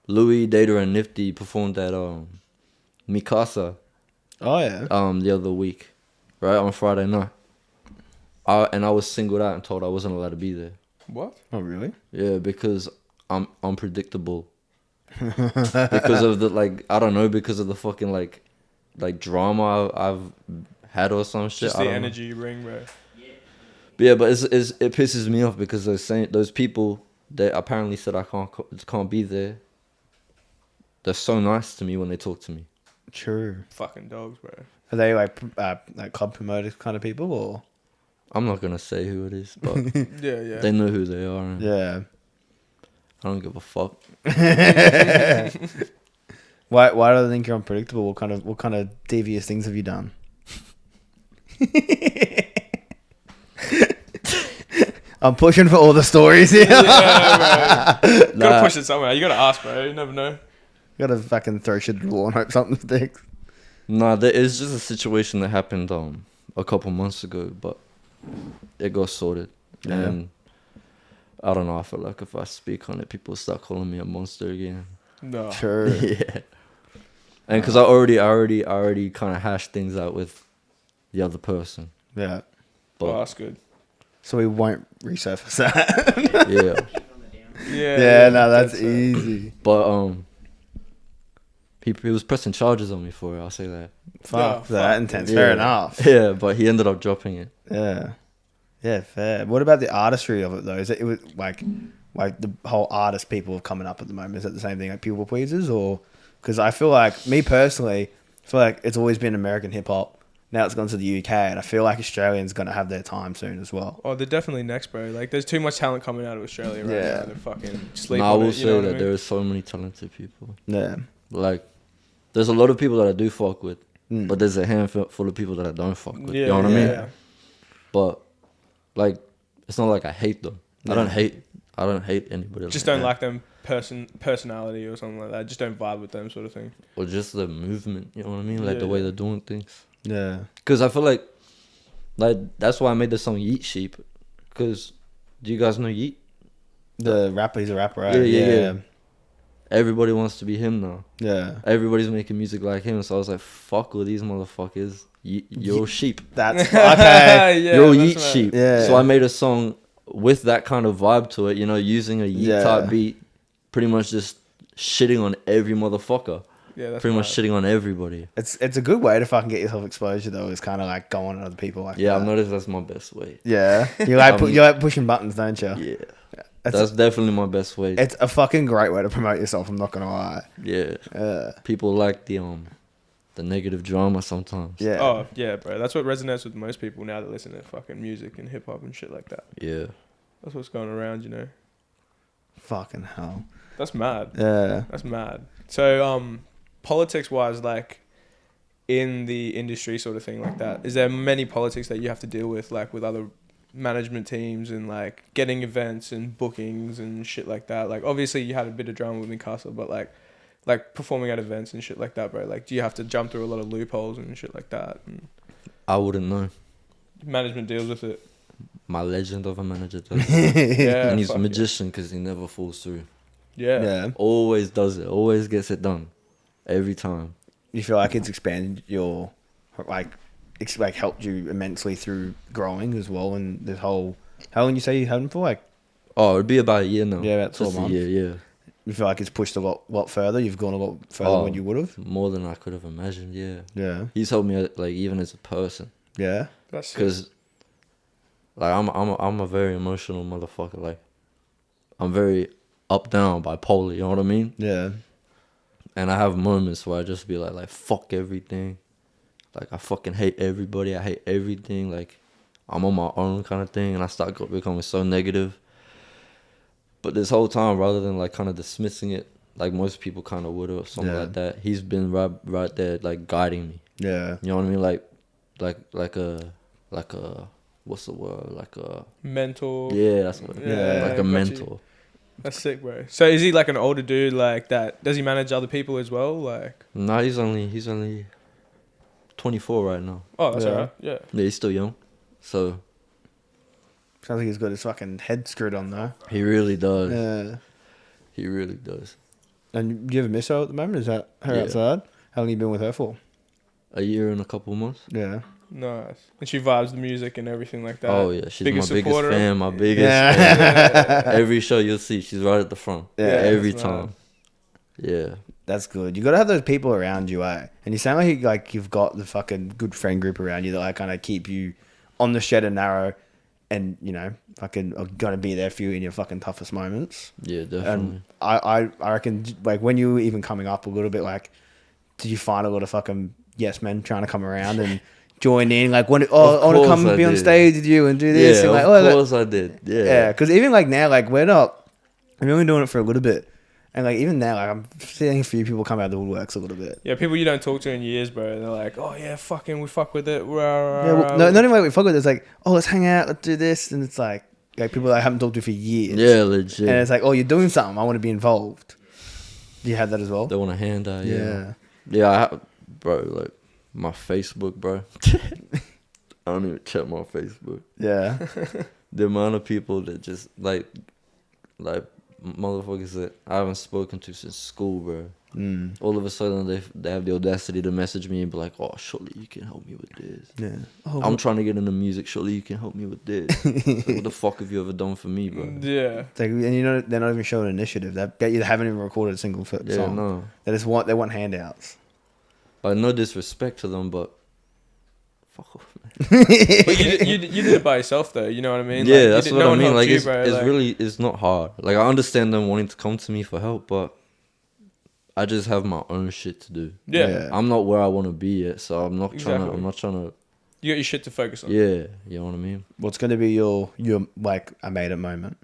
Louis, Data, and Nifty performed at Mikasa Oh yeah. the other week, right on Friday night. And I was singled out and told I wasn't allowed to be there. What? Oh really? Yeah, because I'm unpredictable. Because of the I don't know, because of the fucking like drama I've had or some shit. Just I the don't know. energy you bring, bro. But yeah, but it pisses me off because those people that apparently said I can't be there. They're so nice to me when they talk to me. True. Fucking dogs, bro. Are they like club promoters kind of people or? I'm not gonna say who it is, but Yeah. they know who they are. And Yeah. I don't give a fuck. Why do they think you're unpredictable? What kind of devious things have you done? I'm pushing for all the stories here. Yeah, bro. Nah. Gotta push it somewhere. You gotta ask, bro. You never know. Gotta fucking throw shit at the wall and hope something sticks. Nah, there is just a situation that happened a couple months ago, but it got sorted. Yeah. And I don't know. I feel like if I speak on it, people start calling me a monster again. No. Sure. Yeah. And because I already kind of hashed things out with the other person. Yeah. But Oh, that's good. So we won't resurface that. yeah. Yeah. No, that's it. easy. But he was pressing charges on me for it. I'll say that. Fuck No, that fuck. intense. Yeah. Fair enough. Yeah, but he ended up dropping it. Yeah. Yeah, fair. What about the artistry of it though? Is it was like the whole artist people coming up at the moment? Is that the same thing, like people pleasers, or because I feel like me personally, I feel like it's always been American hip hop. Now it's gone to the UK, and I feel like Australians gonna have their time soon as well. Oh, they're definitely next, bro. Like, there's too much talent coming out of Australia right Yeah. now. They're fucking sleep No, I on will it, you say know what that I mean? there are so many talented people. Yeah. Like, there's a lot of people that I do fuck with, Mm. but there's a handful of people that I don't fuck with. Yeah, you know what I mean? yeah. But like, it's not like I hate them. Yeah. I don't hate anybody. Just like don't that. like them personality or something like that. Just don't vibe with them, sort of thing. Or just the movement. You know what I mean? Like the Yeah. way they're doing things. Yeah. Because I feel like that's why I made the song Yeet Sheep. Because do you guys know Yeet? The rapper, he's a rapper, right? Yeah. Everybody wants to be him now. Yeah. Everybody's making music like him. So I was like, fuck all these motherfuckers. You're sheep. That's okay. Yeah, You're that's Yeet right. Sheep. Yeah. So I made a song with that kind of vibe to it, you know, using a Yeet Yeah. type beat, pretty much just shitting on every motherfucker. Yeah, that's Pretty much mad. shitting on everybody. It's a good way to fucking get yourself exposure though. Is kind of like going on other people like Yeah, that. I've noticed that's my best way. Yeah. You like you like pushing buttons, don't you? Yeah. It's, That's definitely my best way. it's a fucking great way to promote yourself. I'm not gonna lie. Yeah. People like the negative drama sometimes. Yeah. Oh, yeah, bro. That's what resonates with most people now that listen to fucking music and hip hop and shit like that. Yeah. That's what's going around, you know. Fucking hell. That's mad. Yeah. That's mad. So, politics-wise, like, in the industry sort of thing like that, is there many politics that you have to deal with, like, with other management teams and, like, getting events and bookings and shit like that? Like, obviously, you had a bit of drama with Mikasa, but, like performing at events and shit like that, bro. Like, do you have to jump through a lot of loopholes and shit like that? And I wouldn't know. management deals with it. My legend of a manager does. Yeah, And he's a fuck magician because he never falls through. Yeah. Yeah. Always does it. Always gets it done. Every time. You feel like it's expanded your, like, it's like helped you immensely through growing as well, and this whole. How long you say you had him for? Like, Oh, it'd be about a year now. Yeah, about 12 Just a months. year, yeah. you feel like it's pushed a lot further. You've gone a lot further than you would have. More than I could have imagined, yeah. Yeah. He's helped me, like, even as a person. Yeah. That's sick. Because, like, I'm a very emotional motherfucker. Like, I'm very up, down, bipolar, you know what I mean? Yeah. And I have moments where I just be like fuck everything. Like I fucking hate everybody. I hate everything. Like I'm on my own kind of thing, and I start becoming so negative. But this whole time, rather than like kind of dismissing it, like most people kind of would or something like that, he's been right there, like guiding me. Yeah. You know what I mean? Like a what's the word? Like a mentor. Yeah, that's what. Yeah, like a got mentor. you. That's sick, bro. So is he like an older dude like that? Does he manage other people as well? Like, No, he's only 24 right now. oh, that's Yeah. alright. Yeah. Yeah, he's still young. So Sounds like he's got his fucking head screwed on though. he really does. Yeah. He really does. And do you have a miss her at the moment? Is that her Yeah. outside? How long you been with her for? A year and a couple months. Yeah. Nice. And she vibes the music and everything like that. Oh yeah, she's Biggest my biggest supporter. fan. My biggest Yeah. fan. Every show you'll see, she's right at the front. Yeah, every that's time. Yeah. That's good. You got to have those people around you, eh? And you sound like you've got the fucking good friend group around you that like kind of keep you on the shed and narrow, and you know fucking are gonna be there for you in your fucking toughest moments. Yeah, definitely. And I reckon like when you were even coming up a little bit, like did you find a lot of fucking yes men trying to come around and join in? Like when I want to come and be on stage with you and do this. Yeah, and like, of course I did. Yeah. Yeah, because even like now, like we're only doing it for a little bit. And like even now, like I'm seeing a few people come out of the woodworks a little bit. Yeah, people you don't talk to in years, bro. They're like, oh yeah, fucking, we fuck with it. Yeah, well, no, not even like we fuck with it. It's like, oh, let's hang out, let's do this, and it's like people I haven't talked to for years. Yeah, legit. And it's like, oh, you're doing something. I want to be involved. Do you have that as well? They want a hand out. Yeah. Yeah. Yeah, I have, bro. Like my Facebook, bro. I don't even check my Facebook. Yeah. The amount of people that just like motherfuckers that I haven't spoken to since school, bro. Mm. All of a sudden they have the audacity to message me and be like, "Oh, surely you can help me with this." Yeah. Oh, I'm trying to get into music. Surely you can help me with this. Like, what the fuck have you ever done for me, bro? Yeah. it's like, and you know they're not even showing initiative. They haven't even recorded a single Yeah, song. no. They want handouts. Like, no disrespect to them, but fuck off, man. But you did it by yourself though. You know what I mean? Yeah, Like, that's no what I one mean. helped Like, you, it's bro. Like, really, it's not hard. Like, I understand them wanting to come to me for help, but I just have my own shit to do. yeah. I'm not where I want to be yet, so I'm not trying Exactly. to. I'm not trying to. You got your shit to focus on. Yeah, you know what I mean. What's going to be your like I made it moment?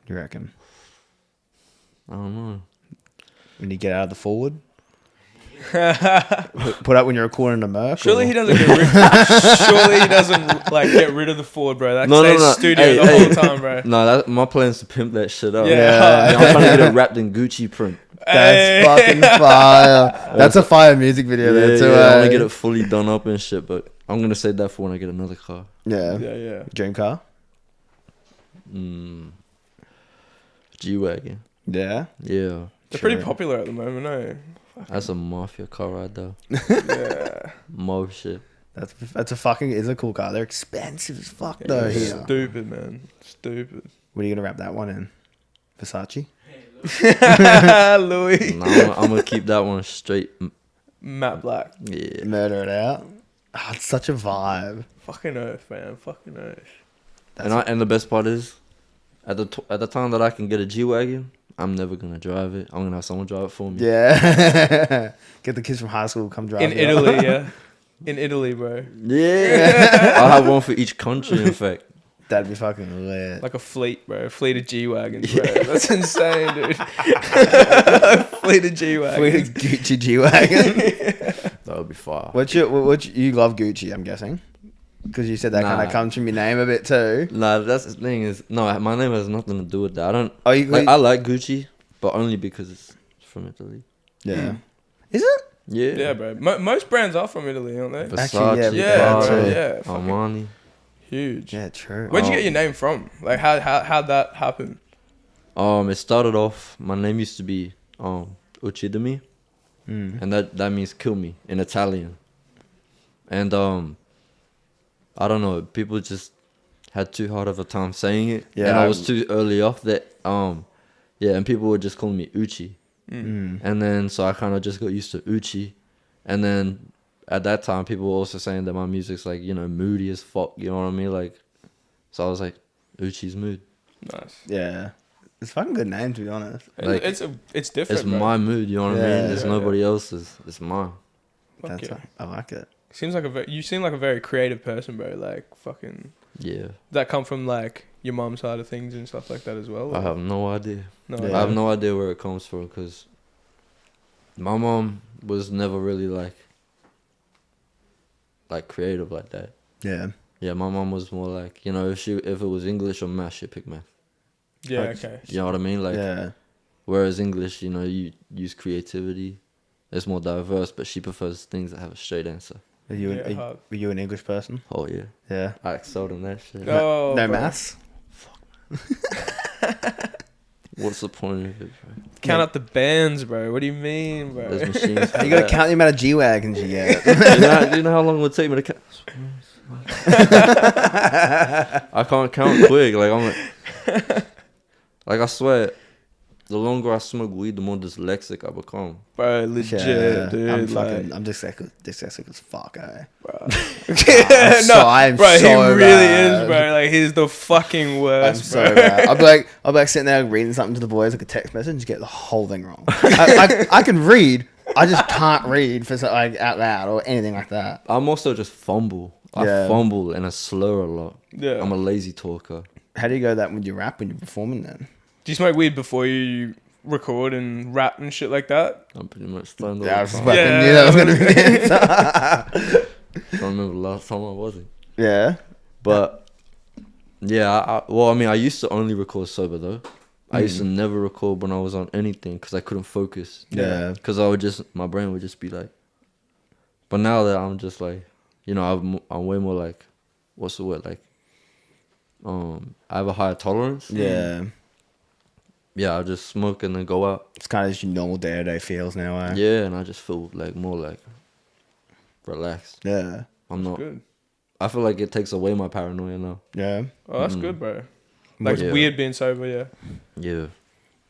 You reckon? I don't know. When you get out of the forward? Put up when you're recording a Merc? Surely or- he doesn't get rid. Surely he doesn't like get rid of the Ford, bro. That stays studio Hey, the whole time, bro. No, my plan is to pimp that shit up. Yeah. I'm trying to get it wrapped in Gucci print. That's fucking fire. That's a fire music video there too. I want eh? to get it fully done up and shit, but I'm gonna save that for when I get another car. Yeah. Yeah. Dream car? G-Wagon. Yeah. Yeah. They're pretty True. popular at the moment, eh? That's a mafia car right there. Yeah. Mo shit. That's a fucking is a cool car. They're expensive as fuck though here. Stupid, man. Stupid. When are you gonna wrap that one in? Versace? Louis. No, I'm gonna keep that one straight. Matte Black. Yeah. Murder it out. Oh, it's such a vibe. Fucking earth, man. Fucking earth. And the best part is, at the time that I can get a G-Wagon, I'm never gonna drive it. I'm gonna have someone drive it for me. Yeah. Get the kids from high school to come drive In it. Italy, yeah. In Italy, bro. Yeah. I'll have one for each country, in fact. That'd be fucking lit. Like a fleet, bro. A fleet of G-Wagons, bro. That's insane, dude. Fleet of G-Wagons. Fleet of Gucci G-Wagon. That would be fire. You love Gucci, I'm guessing? Because you said that kind Nah. of comes from your name a bit too. Nah, that's the thing is, no, my name has nothing to do with that. I don't. Oh, you I like Gucci, but only because it's from Italy. Yeah. Is it? Yeah. Yeah, bro. Most brands are from Italy, aren't they? Versace, Actually, yeah, Prada, bro, yeah, fucking- Armani. Huge. Yeah, true. Where'd you get your name from? Like, how'd that happen? It started off. My name used to be Uccidimi, and that means kill me in Italian. And I don't know. People just had too hard of a time saying it, Yeah, and I was too early off that. And people were just calling me Uchi, Mm. and then so I kind of just got used to Uchi, and then at that time people were also saying that my music's like moody as fuck. You know what I mean? Like, so I was like Uccismood. Nice. Yeah. It's a fucking good name, to be honest. Like, it's different. It's bro. my mood, you know what I Yeah, mean? It's yeah, nobody else's. It's mine. Fuck That's yeah. I like it. You seem like a very creative person, bro. Like fucking. Yeah. Does that come from like your mum's side of things and stuff like that as well? I or- have no idea. No. Yeah. I have no idea where it comes from because my mom was never really like creative like that. Yeah. Yeah, my mom was more like, you know, if it was English or math, she'd pick math. Yeah. Like, Okay. You know what I mean? Like, yeah. whereas English, you know, you use creativity. It's more diverse, but she prefers things that have a straight answer. Are you, Yeah, were you an English person? Oh yeah, Yeah. I excelled in that shit. Oh, No bro. maths? What's the point of it, bro? Count up the bands, bro. What do you mean, bro? There's machines. For You gotta that. count the amount of G-Wagons you get. Do you know how long it would take me to count? I can't count quick. Like I swear, the longer I smoke weed, the more dyslexic I become. Bro, legit, Yeah, dude. I'm dyslexic as fuck, eh? bro. I'm bro, he so really bad. is, bro. Like he's the fucking I'm worst, so bro. bad. I'll be like sitting there reading something to the boys, like a text message, and get the whole thing wrong. I can read, I just can't read for like out loud or anything like that. I'm also just fumble. Yeah. I fumble and I slur a lot. Yeah. I'm a lazy talker. How do you go that when you rap when you're performing then? Do you smoke weed before you record and rap and shit like that? I'm pretty much stoned all Yeah, I the was time. fucking Yeah. knew that was gonna be the answer. I don't remember the last time I wasn't. Yeah. But yeah, I used to only record sober though. I used to never record when I was on anything because I couldn't focus. Yeah. Because my brain would just be like. But now that I'm just like, you know, I'm way more like, what's the word, like, I have a higher tolerance. Yeah. Yeah, I just smoke and then go out. It's kind of just your normal day-to-day feels now, eh? Yeah, and I just feel like more like relaxed. Yeah. I'm not. Good. I feel like it takes away my paranoia now. Yeah. Oh, that's good, bro. Like Yeah. weird being sober, yeah. Yeah.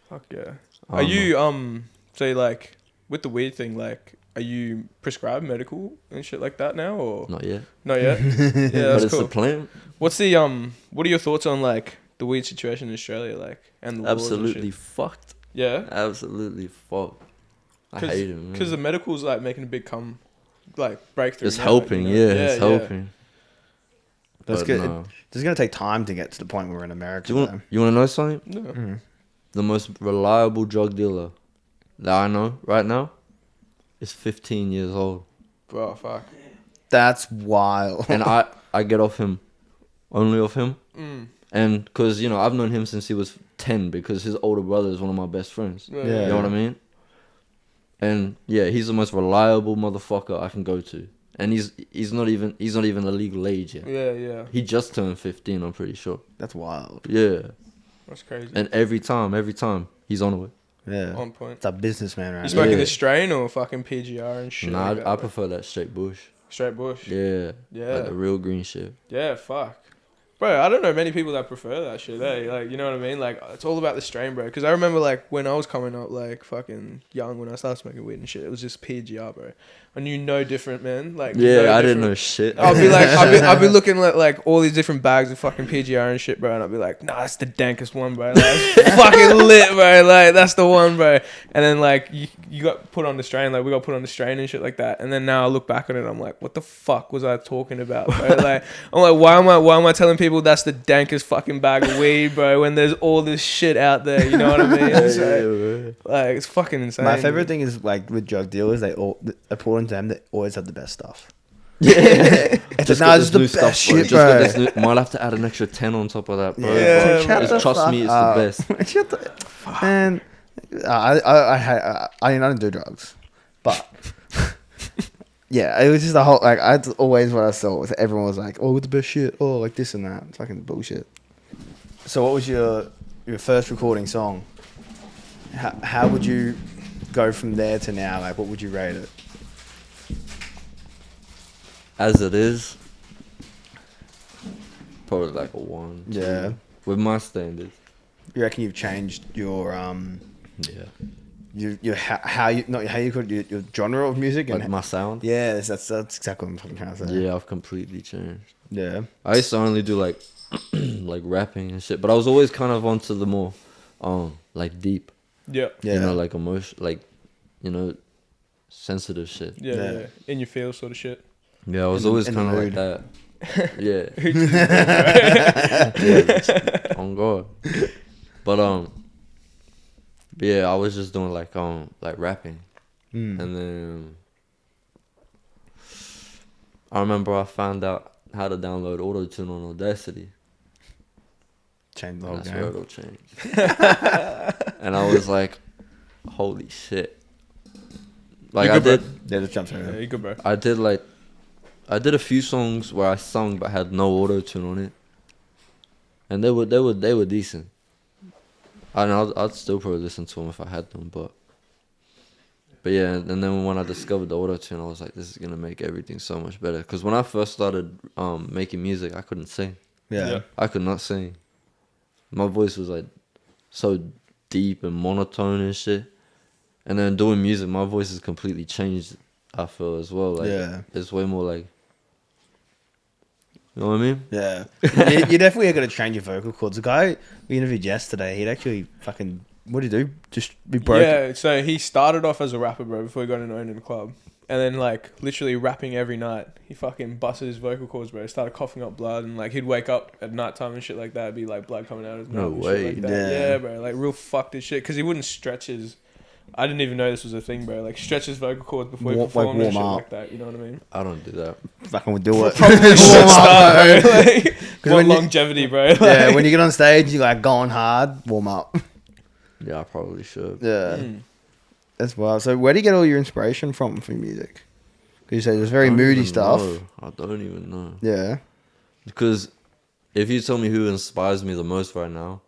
Fuck yeah. I Are don't you say like with the weed thing, like are you prescribed medical and shit like that now or Not yet. not yet? Yeah, But that's it's cool. the plan. What's the what are your thoughts on like the weed situation in Australia, like and the laws and Absolutely shit? fucked. Yeah, Absolutely fucked. I hate it, man. because the medical's like making a big breakthrough. It's now, helping, you know? yeah, it's helping. That's But good. no. It's gonna take time to get to the point where we're in America. Do you want to know something? No. The most reliable drug dealer that I know right now is 15 years old. Bro, fuck. That's wild. And I get only off him. Mm. And because, you know, I've known him since he was 10 because his older brother is one of my best friends. Yeah. Yeah. You know what I mean? And yeah, he's the most reliable motherfucker I can go to. And he's not even a legal age yet. Yeah, yeah. He just turned 15, I'm pretty sure. That's wild. Yeah. That's crazy. And every time, he's on it. Yeah. On point. It's a businessman, You right? smoking Yeah. the strain or fucking PGR and shit? Nah, like that, I bro? prefer that straight bush. Straight bush. Yeah. Yeah. Like the real green shit. Yeah, fuck. Bro, I don't know many people that prefer that shit, eh? Like, you know what I mean? Like, it's all about the strain, bro. Because I remember, like, when I was coming up, like, fucking young, when I started smoking weed and shit, it was just PGR, bro. I knew no different, man. Like, Yeah, no I didn't different. know shit. I'll be like, I'll be looking at like all these different bags of fucking PGR and shit, bro, and I'll be like, nah, that's the dankest one, bro. Like, it's fucking lit, bro. Like, that's the one, bro. And then like you got put on the strain, like we got put on the strain and shit like that. And then now I look back on it, I'm like, what the fuck was I talking about, bro? Like, I'm like, why am I telling people that's the dankest fucking bag of weed, bro? When there's all this shit out there, you know what I mean? So, like, it's fucking insane. My favorite thing is like with drug dealers, according to them, they always have the best stuff. Yeah. It's just, nah, got it's this the new best bro. shit, Just got bro. this new, might have to add an extra 10 on top of that, bro. Yeah, But man. just trust me, it's the best. Shut the man. I don't do drugs, but yeah, it was just the whole like I always what I saw was everyone was like, oh, what's the best shit? Oh, like this and that. It's fucking bullshit. So, what was your first recording song? How would you go from there to now? Like, what would you rate it? As it is, probably like a 1. Yeah. 2, with my standards. You reckon you've changed your Yeah. your how you not how you could your genre of music and Like my sound. yeah, that's exactly what I'm fucking trying to say. Yeah, I've completely changed. Yeah. I used to only do like like rapping and shit, but I was always kind of onto the more like deep. Yeah. Yeah. You know, like emotion, like, you know, sensitive shit. Yeah, Yeah. yeah. In your feels sort of shit. Yeah, I was In the- always in the kind of like mood. that. Yeah. Yeah. Yeah, on God. But yeah, I was just doing like rapping, Mm. and then I remember I found out how to download auto-tune on Audacity. Change the And whole that's where it game. all changed. And I was like, holy shit. Like You I good, did, Yeah, just jumps in. Yeah, you good, bro. I did a few songs where I sung but had no auto-tune on it, and they were decent. And I'd still probably listen to them if I had them, but yeah. And then when I discovered the auto-tune, I was like, this is gonna make everything so much better. Because when I first started making music, I couldn't sing. Yeah. Yeah. I could not sing. My voice was like so deep and monotone and shit. And then doing music, my voice has completely changed. I feel as well. Like Yeah. it's way more like, you know what I mean? Yeah. You definitely got to change your vocal cords. The guy we interviewed yesterday, he'd actually fucking, what did he do? Just be broken. Yeah, so he started off as a rapper, bro, before he got known in the club. And then, like, literally rapping every night. He fucking busted his vocal cords, bro. Started coughing up blood. And, like, he'd wake up at nighttime and shit like that. It'd be, like, blood coming out of his No mouth and way. shit like that. Yeah. Yeah, bro. Like, real fucked his shit. Because he wouldn't stretch his... I didn't even know this was a thing, bro. Like, stretch his vocal cords before he Like, performed and warm shit up. like that. You know what I mean? I don't do that. Fucking would do it. Probably should start, bro. Like, what when you- longevity, bro. Like, Yeah, when you get on stage, you're like going hard, warm up. Yeah, I probably should. Yeah. Mm. That's wild. So where do you get all your inspiration from for music? Because you say there's very I don't moody even stuff. know. I don't even know. Yeah. Because if you tell me who inspires me the most right now,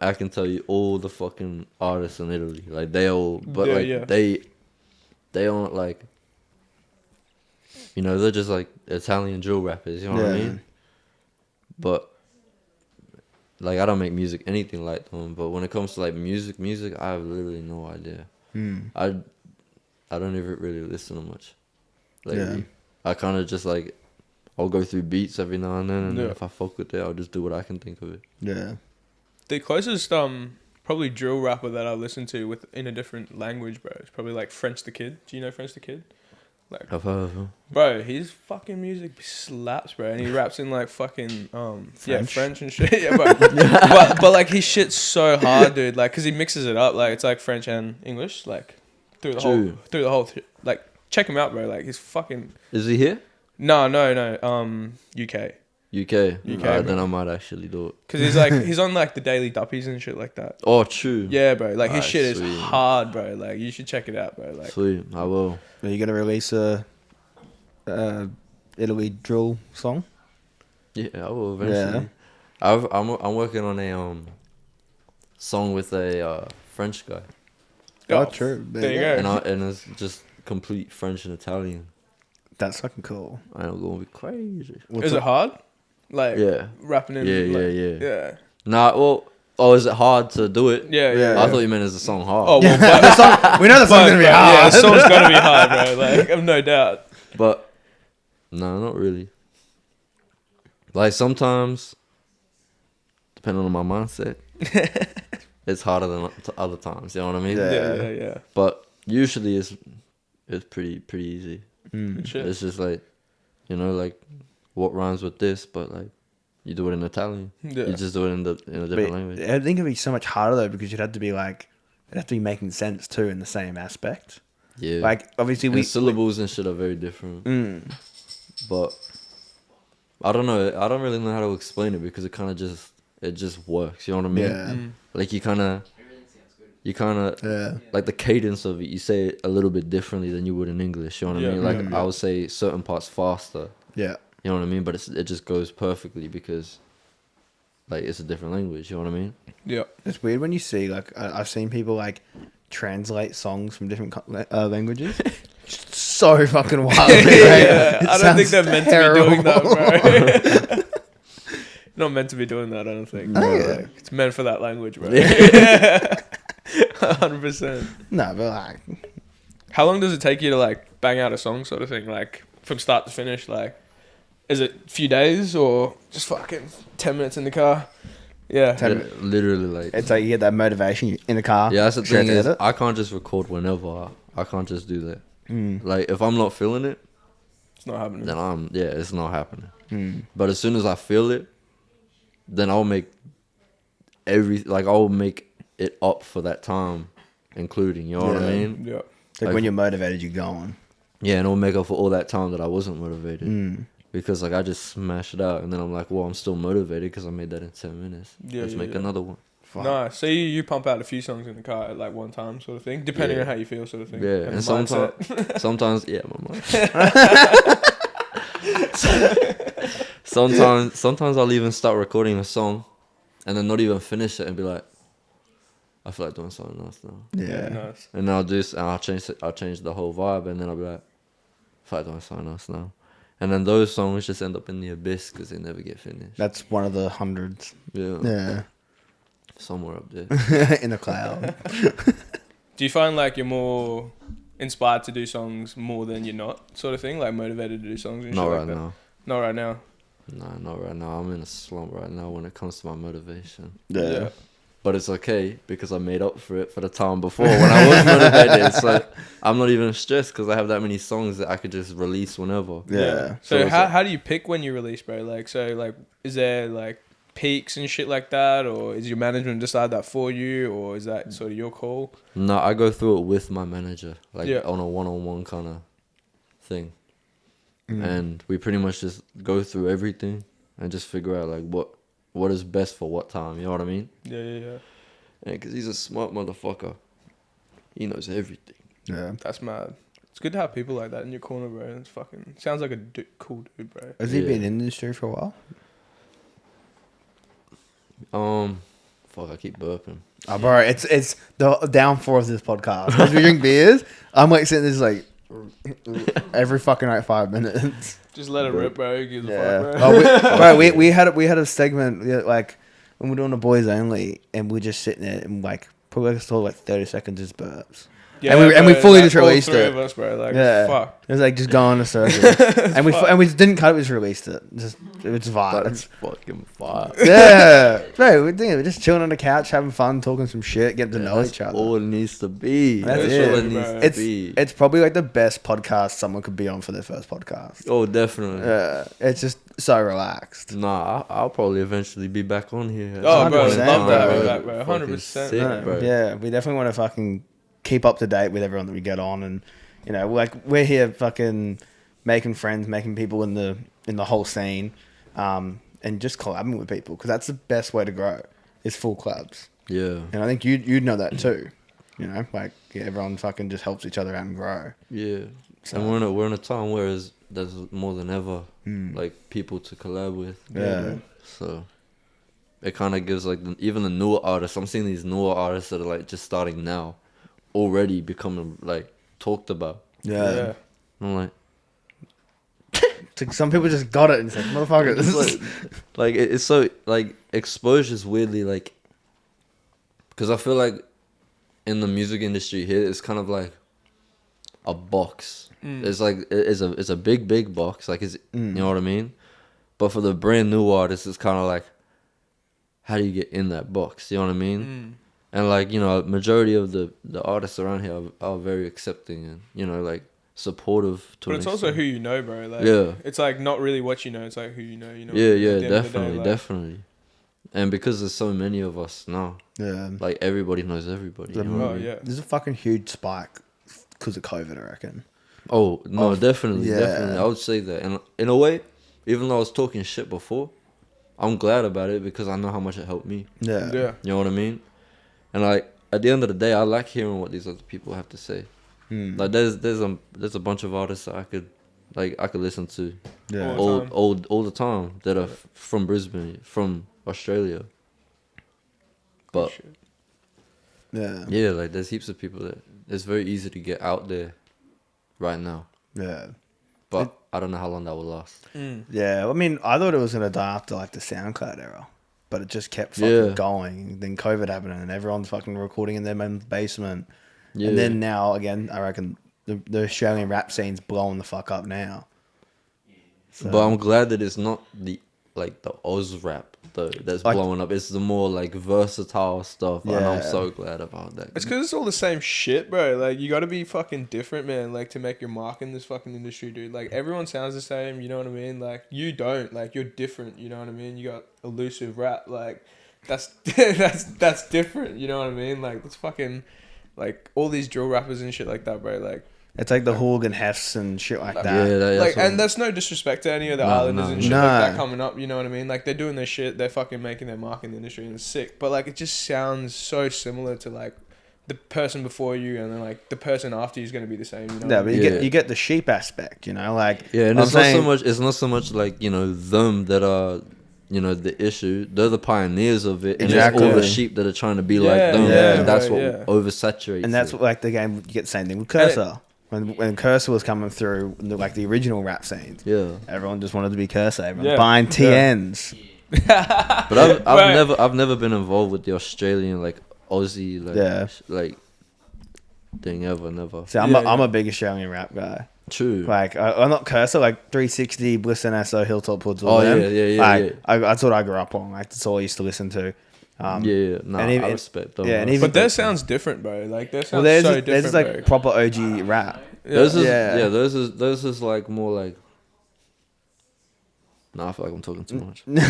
I can tell you all the fucking artists in Italy. Like they all, but Yeah, like yeah. they aren't like, you know, they're just like Italian drill rappers. You know what I Yeah. mean? But like I don't make music anything like them. But when it comes to like music, I have literally no idea. Mm. I don't even really listen to much lately. Yeah. I kind of just like, I'll go through beats every now and then, and Yeah. if I fuck with it, I'll just do what I can think of it. Yeah. The closest probably drill rapper that I listen to with in a different language, bro, is probably like French the Kid. Do you know French the Kid? Like, I've heard of him. bro, his fucking music slaps, bro, and he raps in like fucking yeah, French? French and shit. Yeah, but like his shit's so hard, dude. Like, cause he mixes it up, like it's like French and English, like through the True. whole like check him out, bro. Like he's fucking Is he here? no, UK. UK. UK, Alright, bro. then I might actually do it. Cause he's like he's on like the Daily Duppies and shit like that. Oh, true. Yeah, bro. Like his Alright, shit sweet. is hard, bro. Like you should check it out, bro. Like Sweet, I will. Are you gonna release a Italy drill song? Yeah, I will eventually. I'm working on a song with a French guy, Oh, true. there you go. and it's just complete French and Italian. That's fucking cool. And I'm gonna be crazy. Is it hard? Like Yeah. rapping in Yeah, like, yeah. Yeah. Nah, well, oh, is it hard to do it? Yeah, Yeah. yeah. I thought you meant is the song hard. Oh, well, The song, we know the song's gonna be Yeah, hard. the song's gonna be hard, bro. Like, I've no doubt. But no, not really. Like sometimes, depending on my mindset, it's harder than other times. You know what I mean? Yeah. Yeah. But usually it's pretty easy. Mm. Shit. It's just like, you know, like what rhymes with this, but like you do it in Italian. Yeah. You just do it in a different But language. I think it'd be so much harder though because you'd have to be like, it'd have to be making sense too in the same aspect. Yeah. Like obviously and we syllables and shit are very different. Mm. But I don't know. I don't really know how to explain it because it kind of just works. You know what I mean? Yeah. Like you kind of Yeah. like the cadence of it. You say it a little bit differently than you would in English. You know what Yeah. I mean? Like Mm. I would say certain parts faster. Yeah. You know what I mean? But it just goes perfectly because like it's a different language. You know what I mean? Yeah. It's weird when you see like I've seen people like translate songs from different languages. So fucking wild. Yeah, I don't think they're meant to be doing that, bro. Not meant to be doing that, I don't think. Oh, bro. yeah. Like, it's meant for that language, bro. Yeah. 100%. No, but like How long does it take you to like bang out a song, sort of thing, like from start to finish? Like, is it a few days or just fucking 10 minutes in the car? Yeah. Yeah, literally, like, It's like you get that motivation you're in a car. yeah, that's the straight thing to is, edit. I can't just record whenever. I can't just do that. Mm. Like, if I'm not feeling it, It's not happening. then it's not happening. Mm. But as soon as I feel it, then I'll make I'll make it up for that time, including, you know what I Yeah. mean? Yeah. It's like when you're motivated, you're going. Yeah, and it'll make up for all that time that I wasn't motivated. Mm. Because, like, I just smashed it out, and then I'm like, well, I'm still motivated because I made that in 10 minutes. Yeah, Let's yeah, make yeah. another one. Fuck. Nice. So you pump out a few songs in the car at like one time, sort of thing, depending Yeah. on how you feel, sort of thing. Yeah, and the sometimes, mindset. sometimes, yeah, my mind. Sometimes I'll even start recording a song, and then not even finish it, and be like, I feel like doing something else now. Yeah. Nice. And then I'll change the whole vibe, and then I'll be like, I feel like doing something else now. And then those songs just end up in the abyss because they never get finished. That's one of the hundreds. Yeah, Yeah. somewhere up there. In the cloud. Do you find like you're more inspired to do songs more than you're not, sort of thing? Like motivated to do songs and Not shit right like that? now. Not right now. Nah, not right now. I'm in a slump right now when it comes to my motivation. Yeah. But it's okay because I made up for it for the time before when I was motivated. So I'm not even stressed because I have that many songs that I could just release whenever. Yeah. So So it's how like- how do you pick when you release, bro? Like, so like, is there like peaks and shit like that, or is your management decide that for you, or is that sort of your call? No, I go through it with my manager, like Yeah. on a one-on-one kind of thing. Mm. And we pretty much just go through everything and just figure out like what is best for what time. You know what I mean? Yeah. Yeah, because he's a smart motherfucker. He knows everything. Yeah. That's mad. It's good to have people like that in your corner, bro. It's fucking sounds like a cool dude, bro. Has he Yeah. been in the industry for a while? Fuck, I keep burping. Oh, bro, it's the downfall of this podcast. As we drink beers, I'm like sitting there like every fucking like 5 minutes. Just let it rip, bro. Who gives a Yeah. fuck, Oh, bro? we had a segment like when we're doing the boys only, and we're just sitting there and like probably like still like 30 seconds just burps. Yeah, and we bro, fully like, just released all three it. of us, bro. Like, Yeah. fuck. It was like just going in a circle, and we didn't cut it. We just released it. It was vibes. That's fucking fire. Yeah, bro, we're just chilling on the couch, having fun, talking some shit, getting to know That's each other. all it needs to be. That's That's it, all it bro. needs to be. It's probably like the best podcast someone could be on for their first podcast. Oh, definitely. Yeah, it's just so relaxed. Nah, I'll probably eventually be back on here. at Oh, some bro, point in love time, to have you back, bro. Fucking 100%, sick, No, bro. yeah, we definitely want to fucking keep up to date with everyone that we get on, and you know, like we're here fucking making friends, making people in the whole scene, and just collabing with people because that's the best way to grow is full clubs. Yeah, And I think you'd know that too. You know, like everyone fucking just helps each other out and grow. yeah. So- And we're in a time where there's more than ever Mm. like people to collab with. Yeah. So it kind of gives like even the newer artists. I'm seeing these newer artists that are like just starting now, already becoming like talked about. Yeah. I'm like, It's like some people just got it and said, motherfucker. it's like it's so like exposure's weirdly like, because I feel like in the music industry here it's kind of like a box. It's like it's a big box. Like you know what I mean? But for the brand new artists, it's kind of like, how do you get in that box? You know what I mean? And like, you know, majority of the artists around here are very accepting and, you know, like supportive to But an it's also extent. who you know, bro. Like, Yeah. It's like not really what you know. It's like who you know. You know. Yeah, At the end of the day, definitely, like- definitely. And because there's so many of us now, Yeah. like everybody knows everybody. You know what I Oh mean? yeah. There's a fucking huge spike because of COVID, I reckon. Oh no, definitely, yeah. definitely. I would say that, and in a way, even though I was talking shit before, I'm glad about it because I know how much it helped me. Yeah. Yeah. You know what I mean? And like at the end of the day, I like hearing what these other people have to say. Mm. Like there's a bunch of artists that I could listen to Yeah. All the time. all the time that are from Brisbane, from Australia. But Shit. Yeah. yeah, like there's heaps of people that it's very easy to get out there right now. Yeah. But I don't know how long that will last. Yeah. I mean, I thought it was going to die after like the SoundCloud era, but it just kept fucking Yeah. going. Then COVID happened and everyone's fucking recording in their own basement. Yeah. And then now, again, I reckon the Australian rap scene's blowing the fuck up now. So, But I'm glad that it's not the Oz rap though that's Like- blowing up. It's the more like versatile stuff, and I'm Yeah. so glad about that. It's because it's all the same shit, bro. Like, you gotta be fucking different, man. Like, to make your mark in this fucking industry, dude. Like, everyone sounds the same, you know what I mean? Like, you don't. Like, you're different, you know what I mean? You got elusive rap. Like, that's that's different, you know what I mean? Like, it's fucking, like, all these drill rappers and shit like that, bro. Like, It's like the hooligan hefts and shit like that. Yeah, like, and that's no disrespect to any of the No, islanders no, and shit no. like that coming up, you know what I mean? Like, they're doing their shit, they're fucking making their mark in the industry, and it's sick. But, like, it just sounds so similar to, like, the person before you, and then, like, the person after you is going to be the same, you know? Yeah, but Yeah. you get the sheep aspect, you know, like Yeah, and I'm it's not so saying- much. It's not so much like them that are, the issue. They're the pioneers of it, and it's all Exactly. the sheep that are trying to be Yeah, like them, yeah, and that's right, what yeah. oversaturates. And that's it. what, like the game. You get the same thing with Cursor. When Cursor was coming through, like the original rap scenes, Yeah, everyone just wanted to be Cursor. Everyone Yeah. buying Yeah. TNs. but I've Right. I've never been involved with the Australian like Aussie like Yeah. like thing ever, never. So I'm Yeah, I'm yeah. a big Australian rap guy. True. Like I'm not Cursor, like 360, Bliss and SO, Hilltop Hoods. Oh, yeah, Like, that's what I grew up on. Like that's all I used to listen to. Yeah, no, and even- I respect them. yeah, and man. even- But theirs sounds different, bro. Like, theirs Well, sounds there's so there's different, like bro. proper OG rap. Those is Yeah. those is like more like. No, I feel like I'm talking too much. No,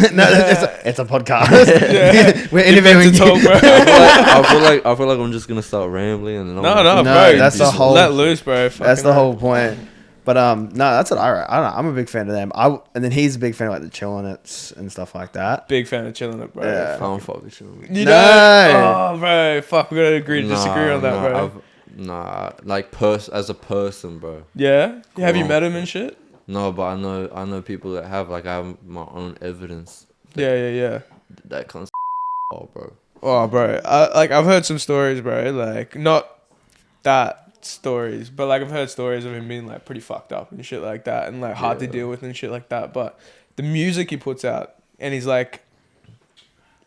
it's a podcast. Yeah. We're interviewing to talk, you. bro. I feel like I'm just gonna start rambling and then I'm No, gonna- bro. that's the just whole- let loose, bro. That's Fucking the hell. whole point. But no, that's what I don't know. I'm a big fan of them. And then he's a big fan of like the Chillinits and stuff like that. Big fan of chilling it, bro. Yeah. I don't fuck with you. You No. know? Oh, bro. Fuck, we gotta agree to disagree on that, bro. Like as a person, bro. Yeah? Have you on. met him and shit? No, but I know people that have. Like I have my own evidence. Yeah. That kind of oh, bro. Oh, bro. I've heard some stories, bro. Like, not that stories, but like I've heard stories of him being like pretty fucked up and shit like that, and like hard to Yeah. deal with and shit like that. But the music he puts out, and he's like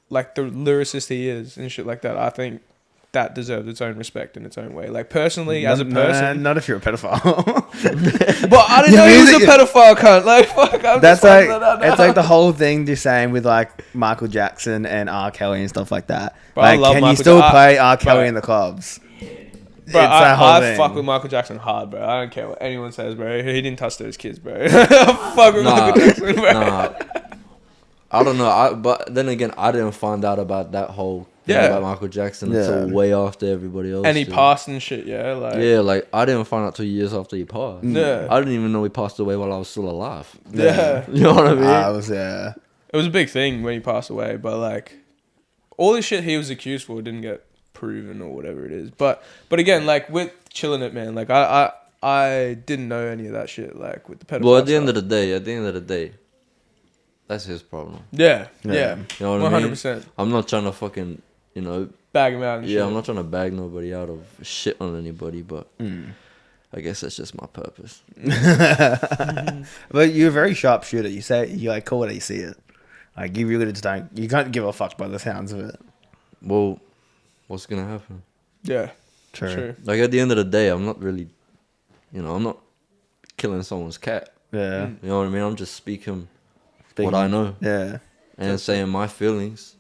the lyricist he is and shit like that, I think that deserves its own respect in its own way. Like, personally, as a person. not if you're a pedophile. But I didn't know he was a music- pedophile cunt. Like, fuck, I'm That's just like finding that out now. it's like the whole thing you're saying with like Michael Jackson and R. Kelly and stuff like that. Bro, I Like, love can you Michael still Ja- play R. Kelly bro. in the clubs? Bro, that whole I thing. fuck with Michael Jackson hard, bro. I don't care what anyone says, bro. He didn't touch those kids, bro. Fuck with Michael Jackson, bro. Nah. I don't know. But then again, I didn't find out about that whole thing Yeah. about Michael Jackson until Yeah. way after everybody else. And he did. passed and shit, yeah. Like, Yeah, like I didn't find out 2 years after he passed. Yeah. I didn't even know he passed away while I was still alive. Yeah. You know what I mean? I was yeah. It was a big thing when he passed away, but like all the shit he was accused for didn't get proven or whatever it is. But again, like with chilling it, man, like I didn't know any of that shit, like with the pedophile. Well, at the end of stuff. the day, that's his problem. Yeah. Yeah. You know what I mean? 100%. I'm not trying to fucking, Bag him out and shit. yeah, I'm not trying to bag nobody out of shit on anybody, but Mm. I guess that's just my purpose. But you're a very sharp shooter. You say you like call it how you see it. Like you really just don't. You can't give a fuck by the sounds of it. Well, what's gonna happen? Yeah. True. Like at the end of the day, I'm not really, I'm not killing someone's cat. Yeah. You know what I mean? I'm just speaking Speaking- what I know Yeah. and saying my feelings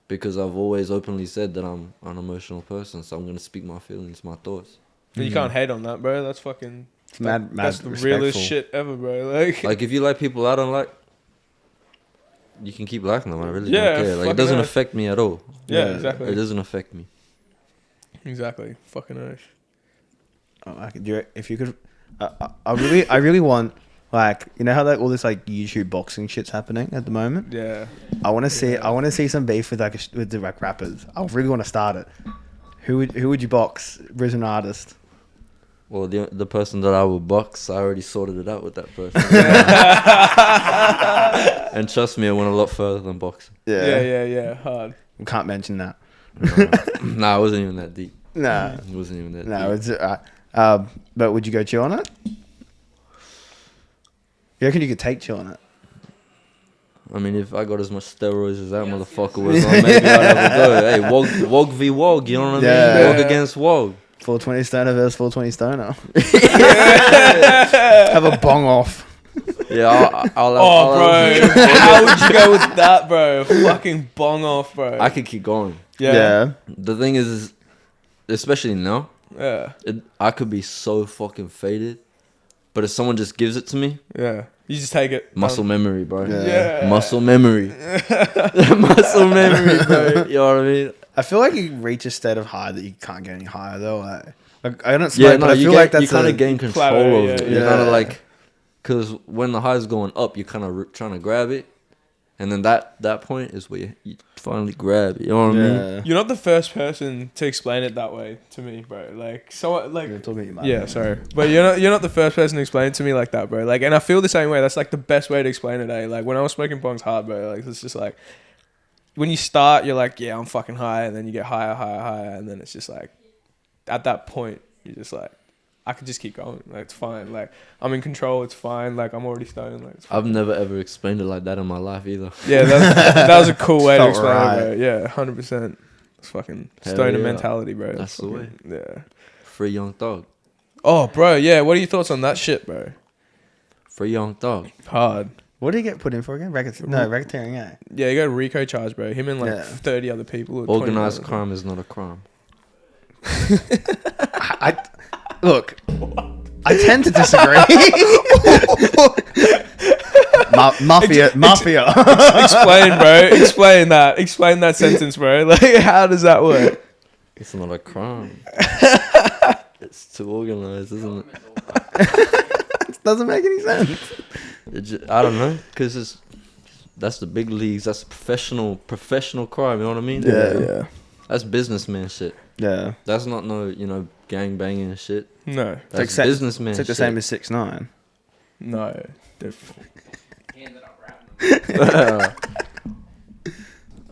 because I've always openly said that I'm an emotional person, so I'm gonna speak my feelings, my thoughts. You can't hate on that, bro. That's fucking. It's mad That's the respectful. realest shit ever, bro. Like, Like if you like people I don't like, you can keep liking them. I really Yeah, don't care. Like it fucking doesn't oath. affect me at all. yeah, Yeah. exactly. It doesn't affect me. Exactly. Fucking oath. Oh, I could do it if you could. I really want like how like all this like YouTube boxing shit's happening at the moment. Yeah. I want to see some beef with like with the like rappers. I really want to start it. Who would you box? Risen artist. Well, the person that I would box, I already sorted it out with that person. And trust me, I went a lot further than boxing. Yeah. Hard. We can't mention that. Nah, it wasn't even that deep. Nah. It wasn't even that No, deep. it's but would you go chill on it? You reckon you could take chill on it? I mean, if I got as much steroids as that motherfucker was on, maybe I'd have a go. Hey, Wog v Wog, you know what I mean? Yeah. Wog against Wog. 420 stoner versus 420 stoner. Have a bong off. Yeah, Oh, bro. How would you go with that, bro? Fucking bong off, bro. I could keep going. Yeah. The thing is especially now, Yeah. I could be so fucking faded, but if someone just gives it to me, Yeah. You just take it. muscle memory, bro. Yeah. Muscle memory. Muscle memory, bro. You know what I mean? I feel like you reach a state of high that you can't get any higher though. Like I don't smoke, Yeah, no, but I you feel like that's you kind of gain control plateau, of yeah, it. You yeah. kind of like, because when the high's going up, you're kind of trying to grab it, and then that point is where you finally grab it. You know what I mean? yeah. You're not the first person to explain it that way to me, bro. Like, so, like, You're talking about yeah, sorry, but you're not the first person to explain it to me like that, bro. Like, and I feel the same way. That's like the best way to explain it. Eh? Like when I was smoking bongs hard, bro. Like it's just like when you start, you're like, yeah, I'm fucking high, and then you get higher, and then it's just like at that point, you're just like, I could just keep going. Like it's fine. Like I'm in control. It's fine. Like I'm already stoned. Like it's fine. I've never ever explained it like that in my life either. Yeah, that was a cool way to Felt explain right. it, bro. Yeah, 100%. It's fucking Hell stoner yeah. mentality, bro. That's the way. Yeah. Free young thug. Oh, bro, yeah. What are your thoughts on that shit, bro? Free young thug. Hard. What did he get put in for again? Racketeering, eh? Yeah, you got a RICO charge, bro. Him and like Yeah. 30 other people. or 20 Organized other- crime is not a crime. I look. I tend to disagree. Mafia. Explain, bro. Explain that. Explain that sentence, bro. Like, how does that work? It's not a crime. It's too organized, isn't it? Doesn't make any sense. I don't know, because that's the big leagues. That's professional crime. You know what I mean? Yeah. That's businessman shit. Yeah. That's not no gang banging and shit. No. That's like businessman It's like the shit. same as 6ix9ine. No.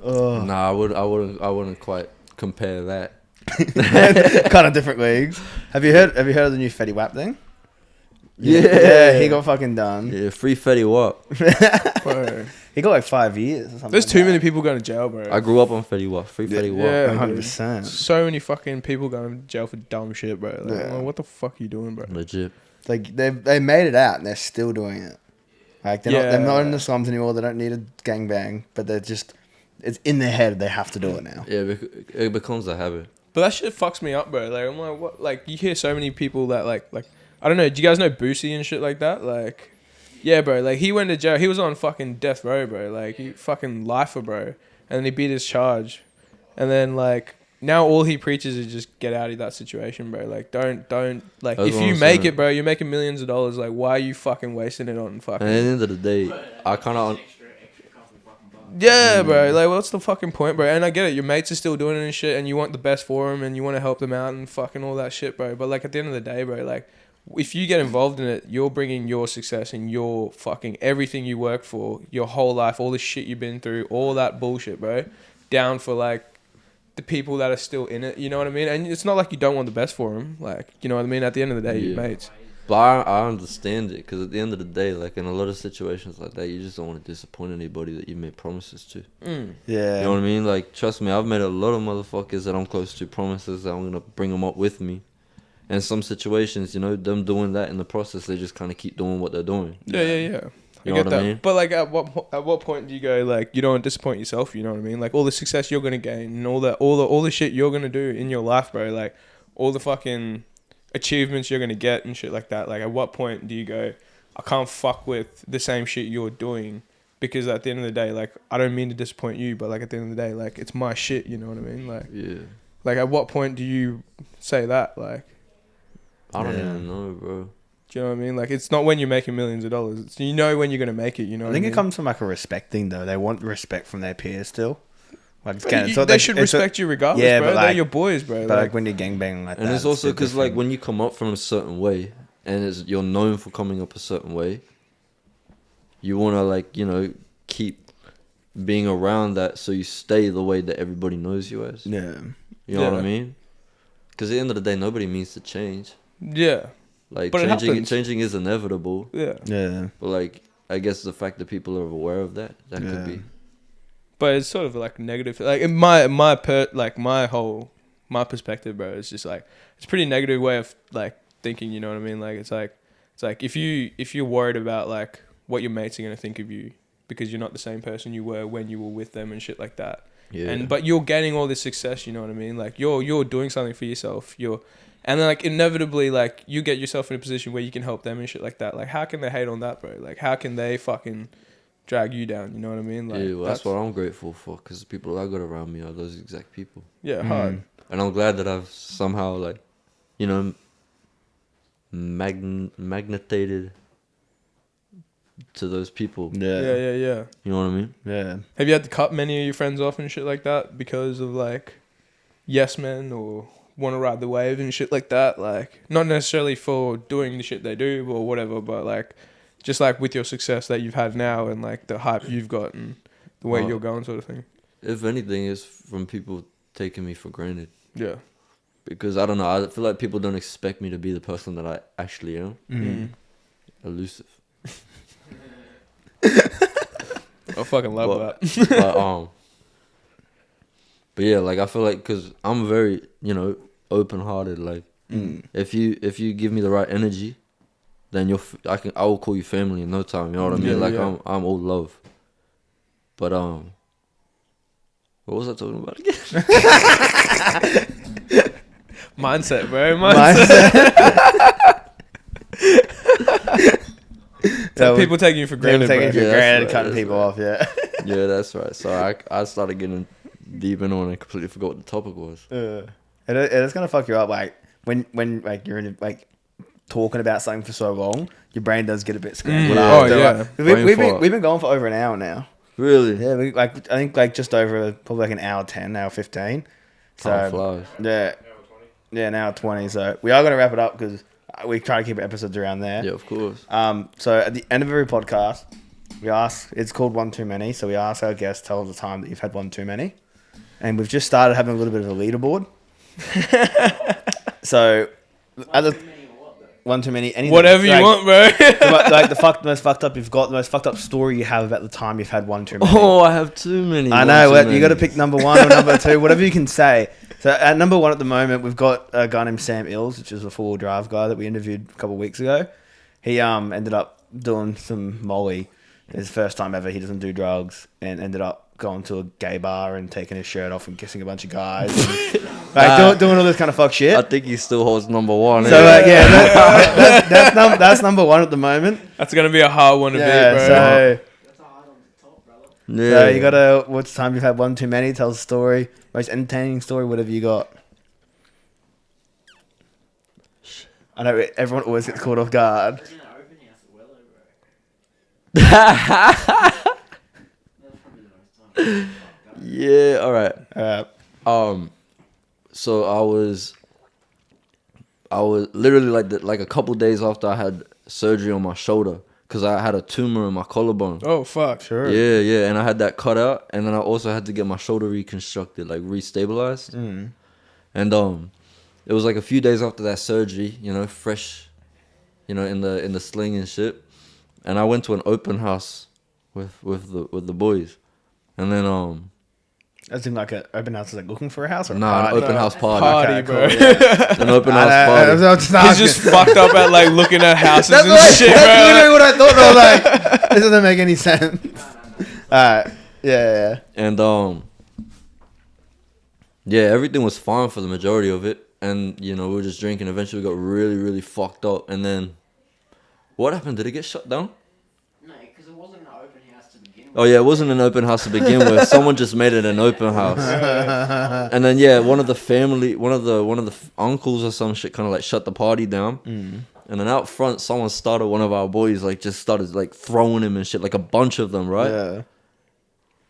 Nah, I wouldn't quite compare that. Kind of different leagues. Have you heard of the new Fetty Wap thing? Yeah. he got fucking done. Yeah, free Fetty Wap. Bro. He got like 5 years or something. There's like too that. many people going to jail, bro. I grew up on Fetty Wap. Free Fetty Wap. Yeah, 100%. So many fucking people going to jail for dumb shit, bro. Like, Yeah. what the fuck are you doing, bro? Legit. Like they made it out and they're still doing it. Like they're not in the slums anymore. They don't need a gangbang, but they're just it's in their head. They have to do it now. Yeah, it becomes a habit. But that shit fucks me up, bro. Like I'm like, what? Like you hear so many people that like I don't know. Do you guys know Boosie and shit like that? Like, yeah, bro. Like he went to jail. He was on fucking death row, bro. Like he fucking lifer, bro. And then he beat his charge, and then like now all he preaches is just get out of that situation, bro. Like don't like That's if what you I'm make saying. it, bro, you're making millions of dollars. Like why are you fucking wasting it on fucking? And at the end of the day, I kind of Yeah, bro. Like, what's the fucking point, bro? And I get it. Your mates are still doing it and shit, and you want the best for them, and you want to help them out and fucking all that shit, bro. But like at the end of the day, bro, like if you get involved in it, you're bringing your success and your fucking everything you work for, your whole life, all the shit you've been through, all that bullshit, bro, down for like the people that are still in it. You know what I mean? And it's not like you don't want the best for them. Like, you know what I mean? At the end of the day, your Yeah. mates. But I understand it, because at the end of the day, like in a lot of situations like that, you just don't want to disappoint anybody that you made promises to. Yeah. You know what I mean? Like, trust me, I've made a lot of motherfuckers that I'm close to promises that I'm going to bring them up with me. And some situations, them doing that in the process, they just kind of keep doing what they're doing. Yeah. You know get what I that. mean? But like, at what point do you go like you don't want to disappoint yourself? You know what I mean? Like all the success you're gonna gain and all the shit you're gonna do in your life, bro. Like all the fucking achievements you're gonna get and shit like that. Like at what point do you go, I can't fuck with the same shit you're doing? Because at the end of the day, like I don't mean to disappoint you, but like at the end of the day, like it's my shit. You know what I mean? Like Yeah. like at what point do you say that? Like I don't Yeah. even know, bro. do you know what I mean? Like it's not when you're making millions of dollars. It's, you know when you're gonna make it. You know. I what think I it mean? comes from like a respect thing though. They want respect from their peers still. Like it's But kinda- you- it's not they like- should it's not- respect you regardless, Yeah, bro. but They're like- your boys, bro. But like when you're gangbanging like that, And it's also a bit because, like, different. when you come up from a certain way, and you're known for coming up a certain way, you want to, like, keep being around that so you stay the way that everybody knows you as. Yeah. You know what I Yeah. mean? Because at the end of the day, nobody means to change. Yeah, Like, But it happens. changing is inevitable. yeah. Yeah. But, like, I guess the fact that people are aware of that Yeah. could be. But it's sort of like negative. Like in my perspective, bro. It's just like it's a pretty negative way of like thinking. You know what I mean? Like it's It's like if you're worried about like what your mates are gonna think of you because you're not the same person you were when you were with them and shit like that. Yeah. But you're gaining all this success, you know what I mean? Like you're doing something for yourself. And then like inevitably like you get yourself in a position where you can help them and shit like that. Like how can they hate on that, bro? Like how can they fucking drag you down? You know what I mean? Like yeah, well, that's what I'm grateful for, because the people I got around me are those exact people. Yeah, hard. And I'm glad that I've somehow, like, you know, magnetated to those people. Yeah. You know what I mean? Yeah. Have you had to cut many of your friends off and shit like that because of like yes men or want to ride the wave and shit like that? Like not necessarily for doing the shit they do or whatever, but like just like with your success that you've had now and like the hype you've got and the way you're going, sort of thing. If anything, it's from people taking me for granted. Yeah. Because I don't know, I feel like people don't expect me to be the person that I actually am. Elusive. I fucking love that. But yeah, like I feel like, because I'm very, you know, open-hearted. Like if you give me the right energy, then I will call you family in no time. You know what I mean? Like I'm all love. But what was I talking about again? Mindset, bro. Mindset. So people taking you for granted, Taking you for granted, right, cutting people off, yeah. Yeah, that's right. So I started getting deep into it and I completely forgot what the topic was. It's gonna fuck you up, like when like you're in like talking about something for so long, your brain does get a bit scrambled. We've been going for over an hour now. Really? Yeah, I think like just over probably like an hour 10, hour 15. So Time flies. Yeah, an hour 20. So we are gonna wrap it up because we try to keep episodes around there. Yeah, of course. So at the end of every podcast, we ask. It's called One Too Many. So we ask our guests, tell us the time that you've had one too many, and we've just started having a little bit of a leaderboard. So at the one too many. Anything, whatever you want, bro. Like the most fucked up you've got, the most fucked up story you have about the time you've had one too many. Oh, I have too many. I know. You got to pick number one or number two, whatever you can say. So at number one at the moment, we've got a guy named Sam Ills, which is a 4-wheel drive guy that we interviewed a couple of weeks ago. He ended up doing some Molly. His first time ever. He doesn't do drugs, and ended up going to a gay bar and taking his shirt off and kissing a bunch of guys. And, like doing all this kind of fuck shit. I think he still holds number one. So that's number one at the moment. That's gonna be a hard one to beat, bro. So That's a hard on the top, brother. Yeah. So you gotta, what's time you've had one too many? Tell a story, most entertaining story, whatever you got. I know everyone always gets caught off guard. Imagine an open house at Wello, bro. That's probably the most time. Yeah, all right. So I was literally like a couple days after I had surgery on my shoulder, because I had a tumor in my collarbone. Oh fuck. Sure. Yeah, and I had that cut out, and then I also had to get my shoulder reconstructed, like restabilized. And it was like a few days after that surgery, you know, fresh, you know, in the sling and shit. And I went to an open house with the boys, and then As in like an open house, is like looking for a house or a an party? open house party. Party, Okay, bro. cool, yeah. An open house party. He's just fucked up at like looking at houses That's and shit, that's bro. literally what I thought. I was like, this doesn't make any sense. Alright. Yeah. And yeah, everything was fine for the majority of it. And, you know, we were just drinking. Eventually we got really, really fucked up. And then, what happened? Did it get shut down? No, because it wasn't an open house to begin with. Oh yeah, it wasn't an open house to begin with. Someone just made it an open house. And then yeah, one of the uncles or some shit kind of like shut the party down. And then out front, someone started, one of our boys like just started like throwing him and shit, like a bunch of them, right? Yeah.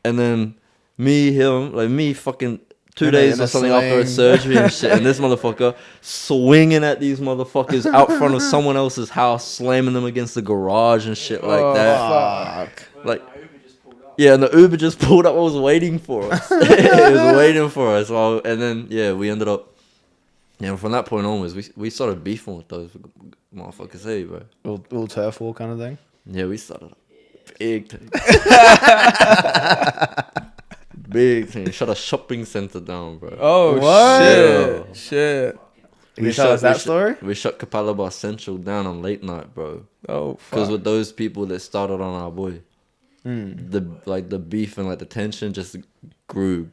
And then me fucking 2 And days a or something after a sling. surgery and shit, and this motherfucker swinging at these motherfuckers out front of someone else's house, slamming them against the garage and shit like that. Fuck. Like, yeah, and the Uber just pulled up. I was waiting for us. It was waiting for us. And then yeah, we ended up. Yeah, from that point onwards, we started beefing with those motherfuckers, hey, bro. Little turf war kind of thing. Yeah, we started big thing. Big thing. Shut a shopping center down, bro. Oh What? shit. Can you tell us that story? We shut Capalaba Central down on late night, bro. Oh, Because fuck. with those people that started on our boy, Mm. the beef and like the tension just grew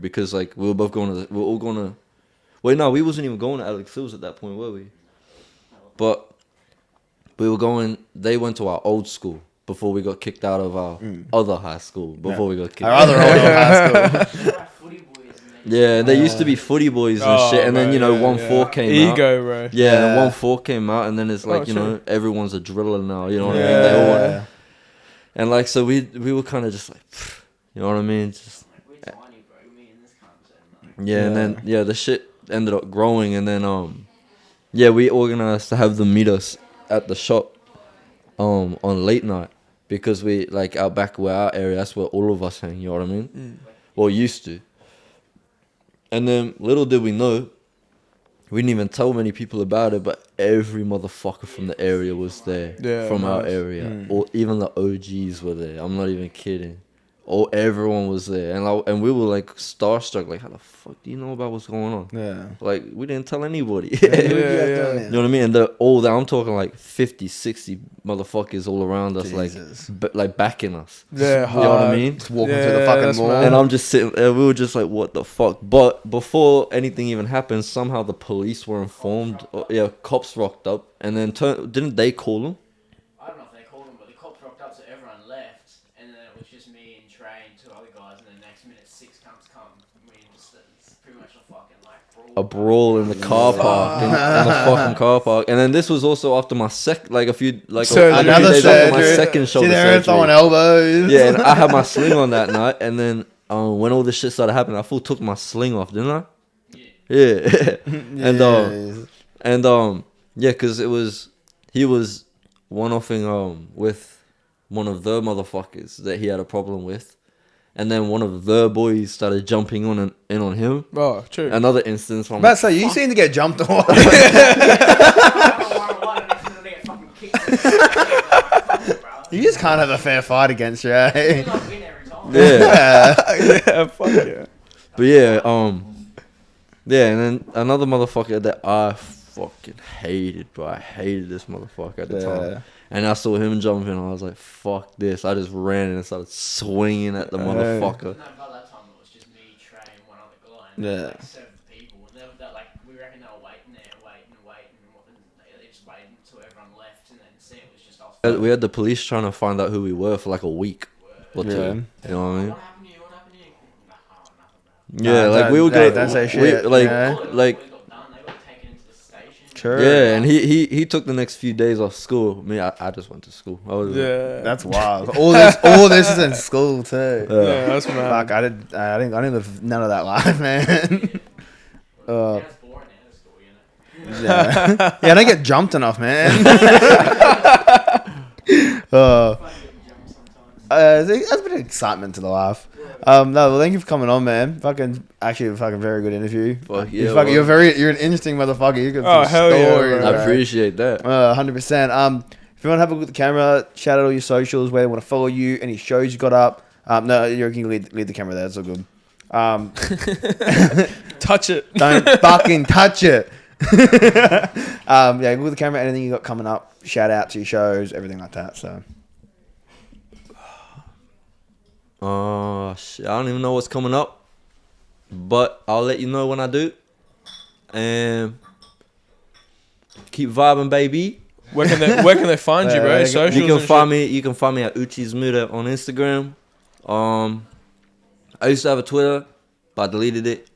because like we were both going to we were all going to. Wait, no, we wasn't even going to Alex Hills at that point, were we? But we were going. They went to our old school before we got kicked out of our other high school. Before we got kicked. Our other old high school. Footy boys, and they Yeah, they used to be footy boys and Oh, shit, and then bro, 1-4 came out. Ego, bro. Yeah, Yeah. and 1-4 came out, and then it's like Oh, true. everyone's a driller now. You know what I mean? They all want, Yeah. and like so we were kind of just like, you know what I mean? Just like, we're tiny, bro. Me and this cunt. yeah, and then the shit ended up growing, and then we organized to have them meet us at the shop on late night because we like out back where our area, that's where all of us hang. You know what I mean? Well, used to. And then little did we know, we didn't even tell many people about it, but every motherfucker from the area was there. Yeah, From our nice. area. Or even the OGs were there. I'm not even kidding. Or everyone was there. And we were like starstruck, like, how the fuck do you know about what's going on? Yeah. Like, we didn't tell anybody. Yeah. You know what I mean? And I'm talking like 50, 60 motherfuckers all around us, Jesus. like backing us. Yeah, You know what I hard. mean? Just walking through the fucking that's mall. mad. And I'm just sitting there, we were just like, what the fuck? But before anything even happened, somehow the police were informed. Cops rocked up. And then didn't they call them? I don't know if they called them, but the cops rocked up, so everyone left, and then it was just me and Trey and two other guys, and then next minute 6 cunts come. I mean, it's pretty much a fucking like brawl. A brawl in the car park, in the fucking car park. And then this was also after my a few days after my second shoulder surgery. Throwing elbows. Yeah, and I had my sling on that night, and then when all this shit started happening, I full took my sling off, didn't I? Yeah. And because he was one-offing with one of the motherfuckers that he had a problem with, and then one of the boys started jumping in on him. Oh, true. Another instance from But so you seem to get jumped on. You just can't have a fair fight against you, eh? yeah. Yeah, fuck yeah. But yeah, and then another motherfucker that I fucking hated, bro. I hated this motherfucker at the time. And I saw him jumping, and I was like, fuck this. I just ran and started swinging at the motherfucker. No, by that time it was just me, Trey, and one other guy, and there were like 7 people, and they were like, we reckon they were waiting there, waiting, and they just waited until everyone left, and then see it was just us. We had the police trying to find out who we were for like a week or two. Yeah. You know what I mean? What happened to you? What happened to you? Oh, nothing, bro. Yeah, Nah, like we were don't- going. don't say shit, yeah. Like. They got done, they got taken into the station. Sure. Yeah, and he took the next few days off school. Me, I just went to school. I was Yeah. That's wild. All this is in school too. Yeah, that's mad. Fuck, I didn't live none of that life, man. Yeah, it's boring out of school, you know. Yeah. I don't get jumped enough, man. That's a bit of excitement to the life. No, well, thank you for coming on, man. Actually, a fucking very good interview. Fuck yeah, You're an interesting motherfucker. You got Oh, some hell yeah, stories, bro. I appreciate that. 100%. If you want to have a look at the camera, shout out all your socials, where they want to follow you, any shows you got up. No, you can lead the camera there. It's all good. Touch it. Don't fucking touch it. Yeah, look at the camera. Anything you got coming up, shout out to your shows, everything like that. So Oh shit! I don't even know what's coming up, but I'll let you know when I do. And keep vibing, baby. Where can they find you, bro? Socials You can and find shit. me. You can find me at Uccismood on Instagram. I used to have a Twitter, but I deleted it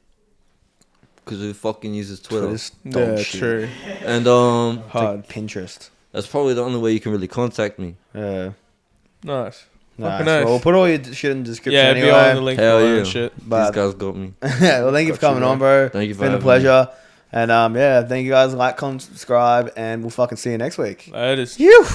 because who fucking uses Twitter? Twitter's dog Yeah, shit. true. And It's like Hard. Pinterest. that's probably the only way you can really contact me. Yeah. Nice. Nice. Fucking nice. Well, we'll put all your shit in the description Yeah, anyway. be on the link Hell below yeah. and shit. But These guys got me. well, thank you for Got you, coming on, bro. Thank you for Been a having pleasure. And yeah, thank you guys. Like, comment, subscribe, and we'll fucking see you next week. That is. Phew.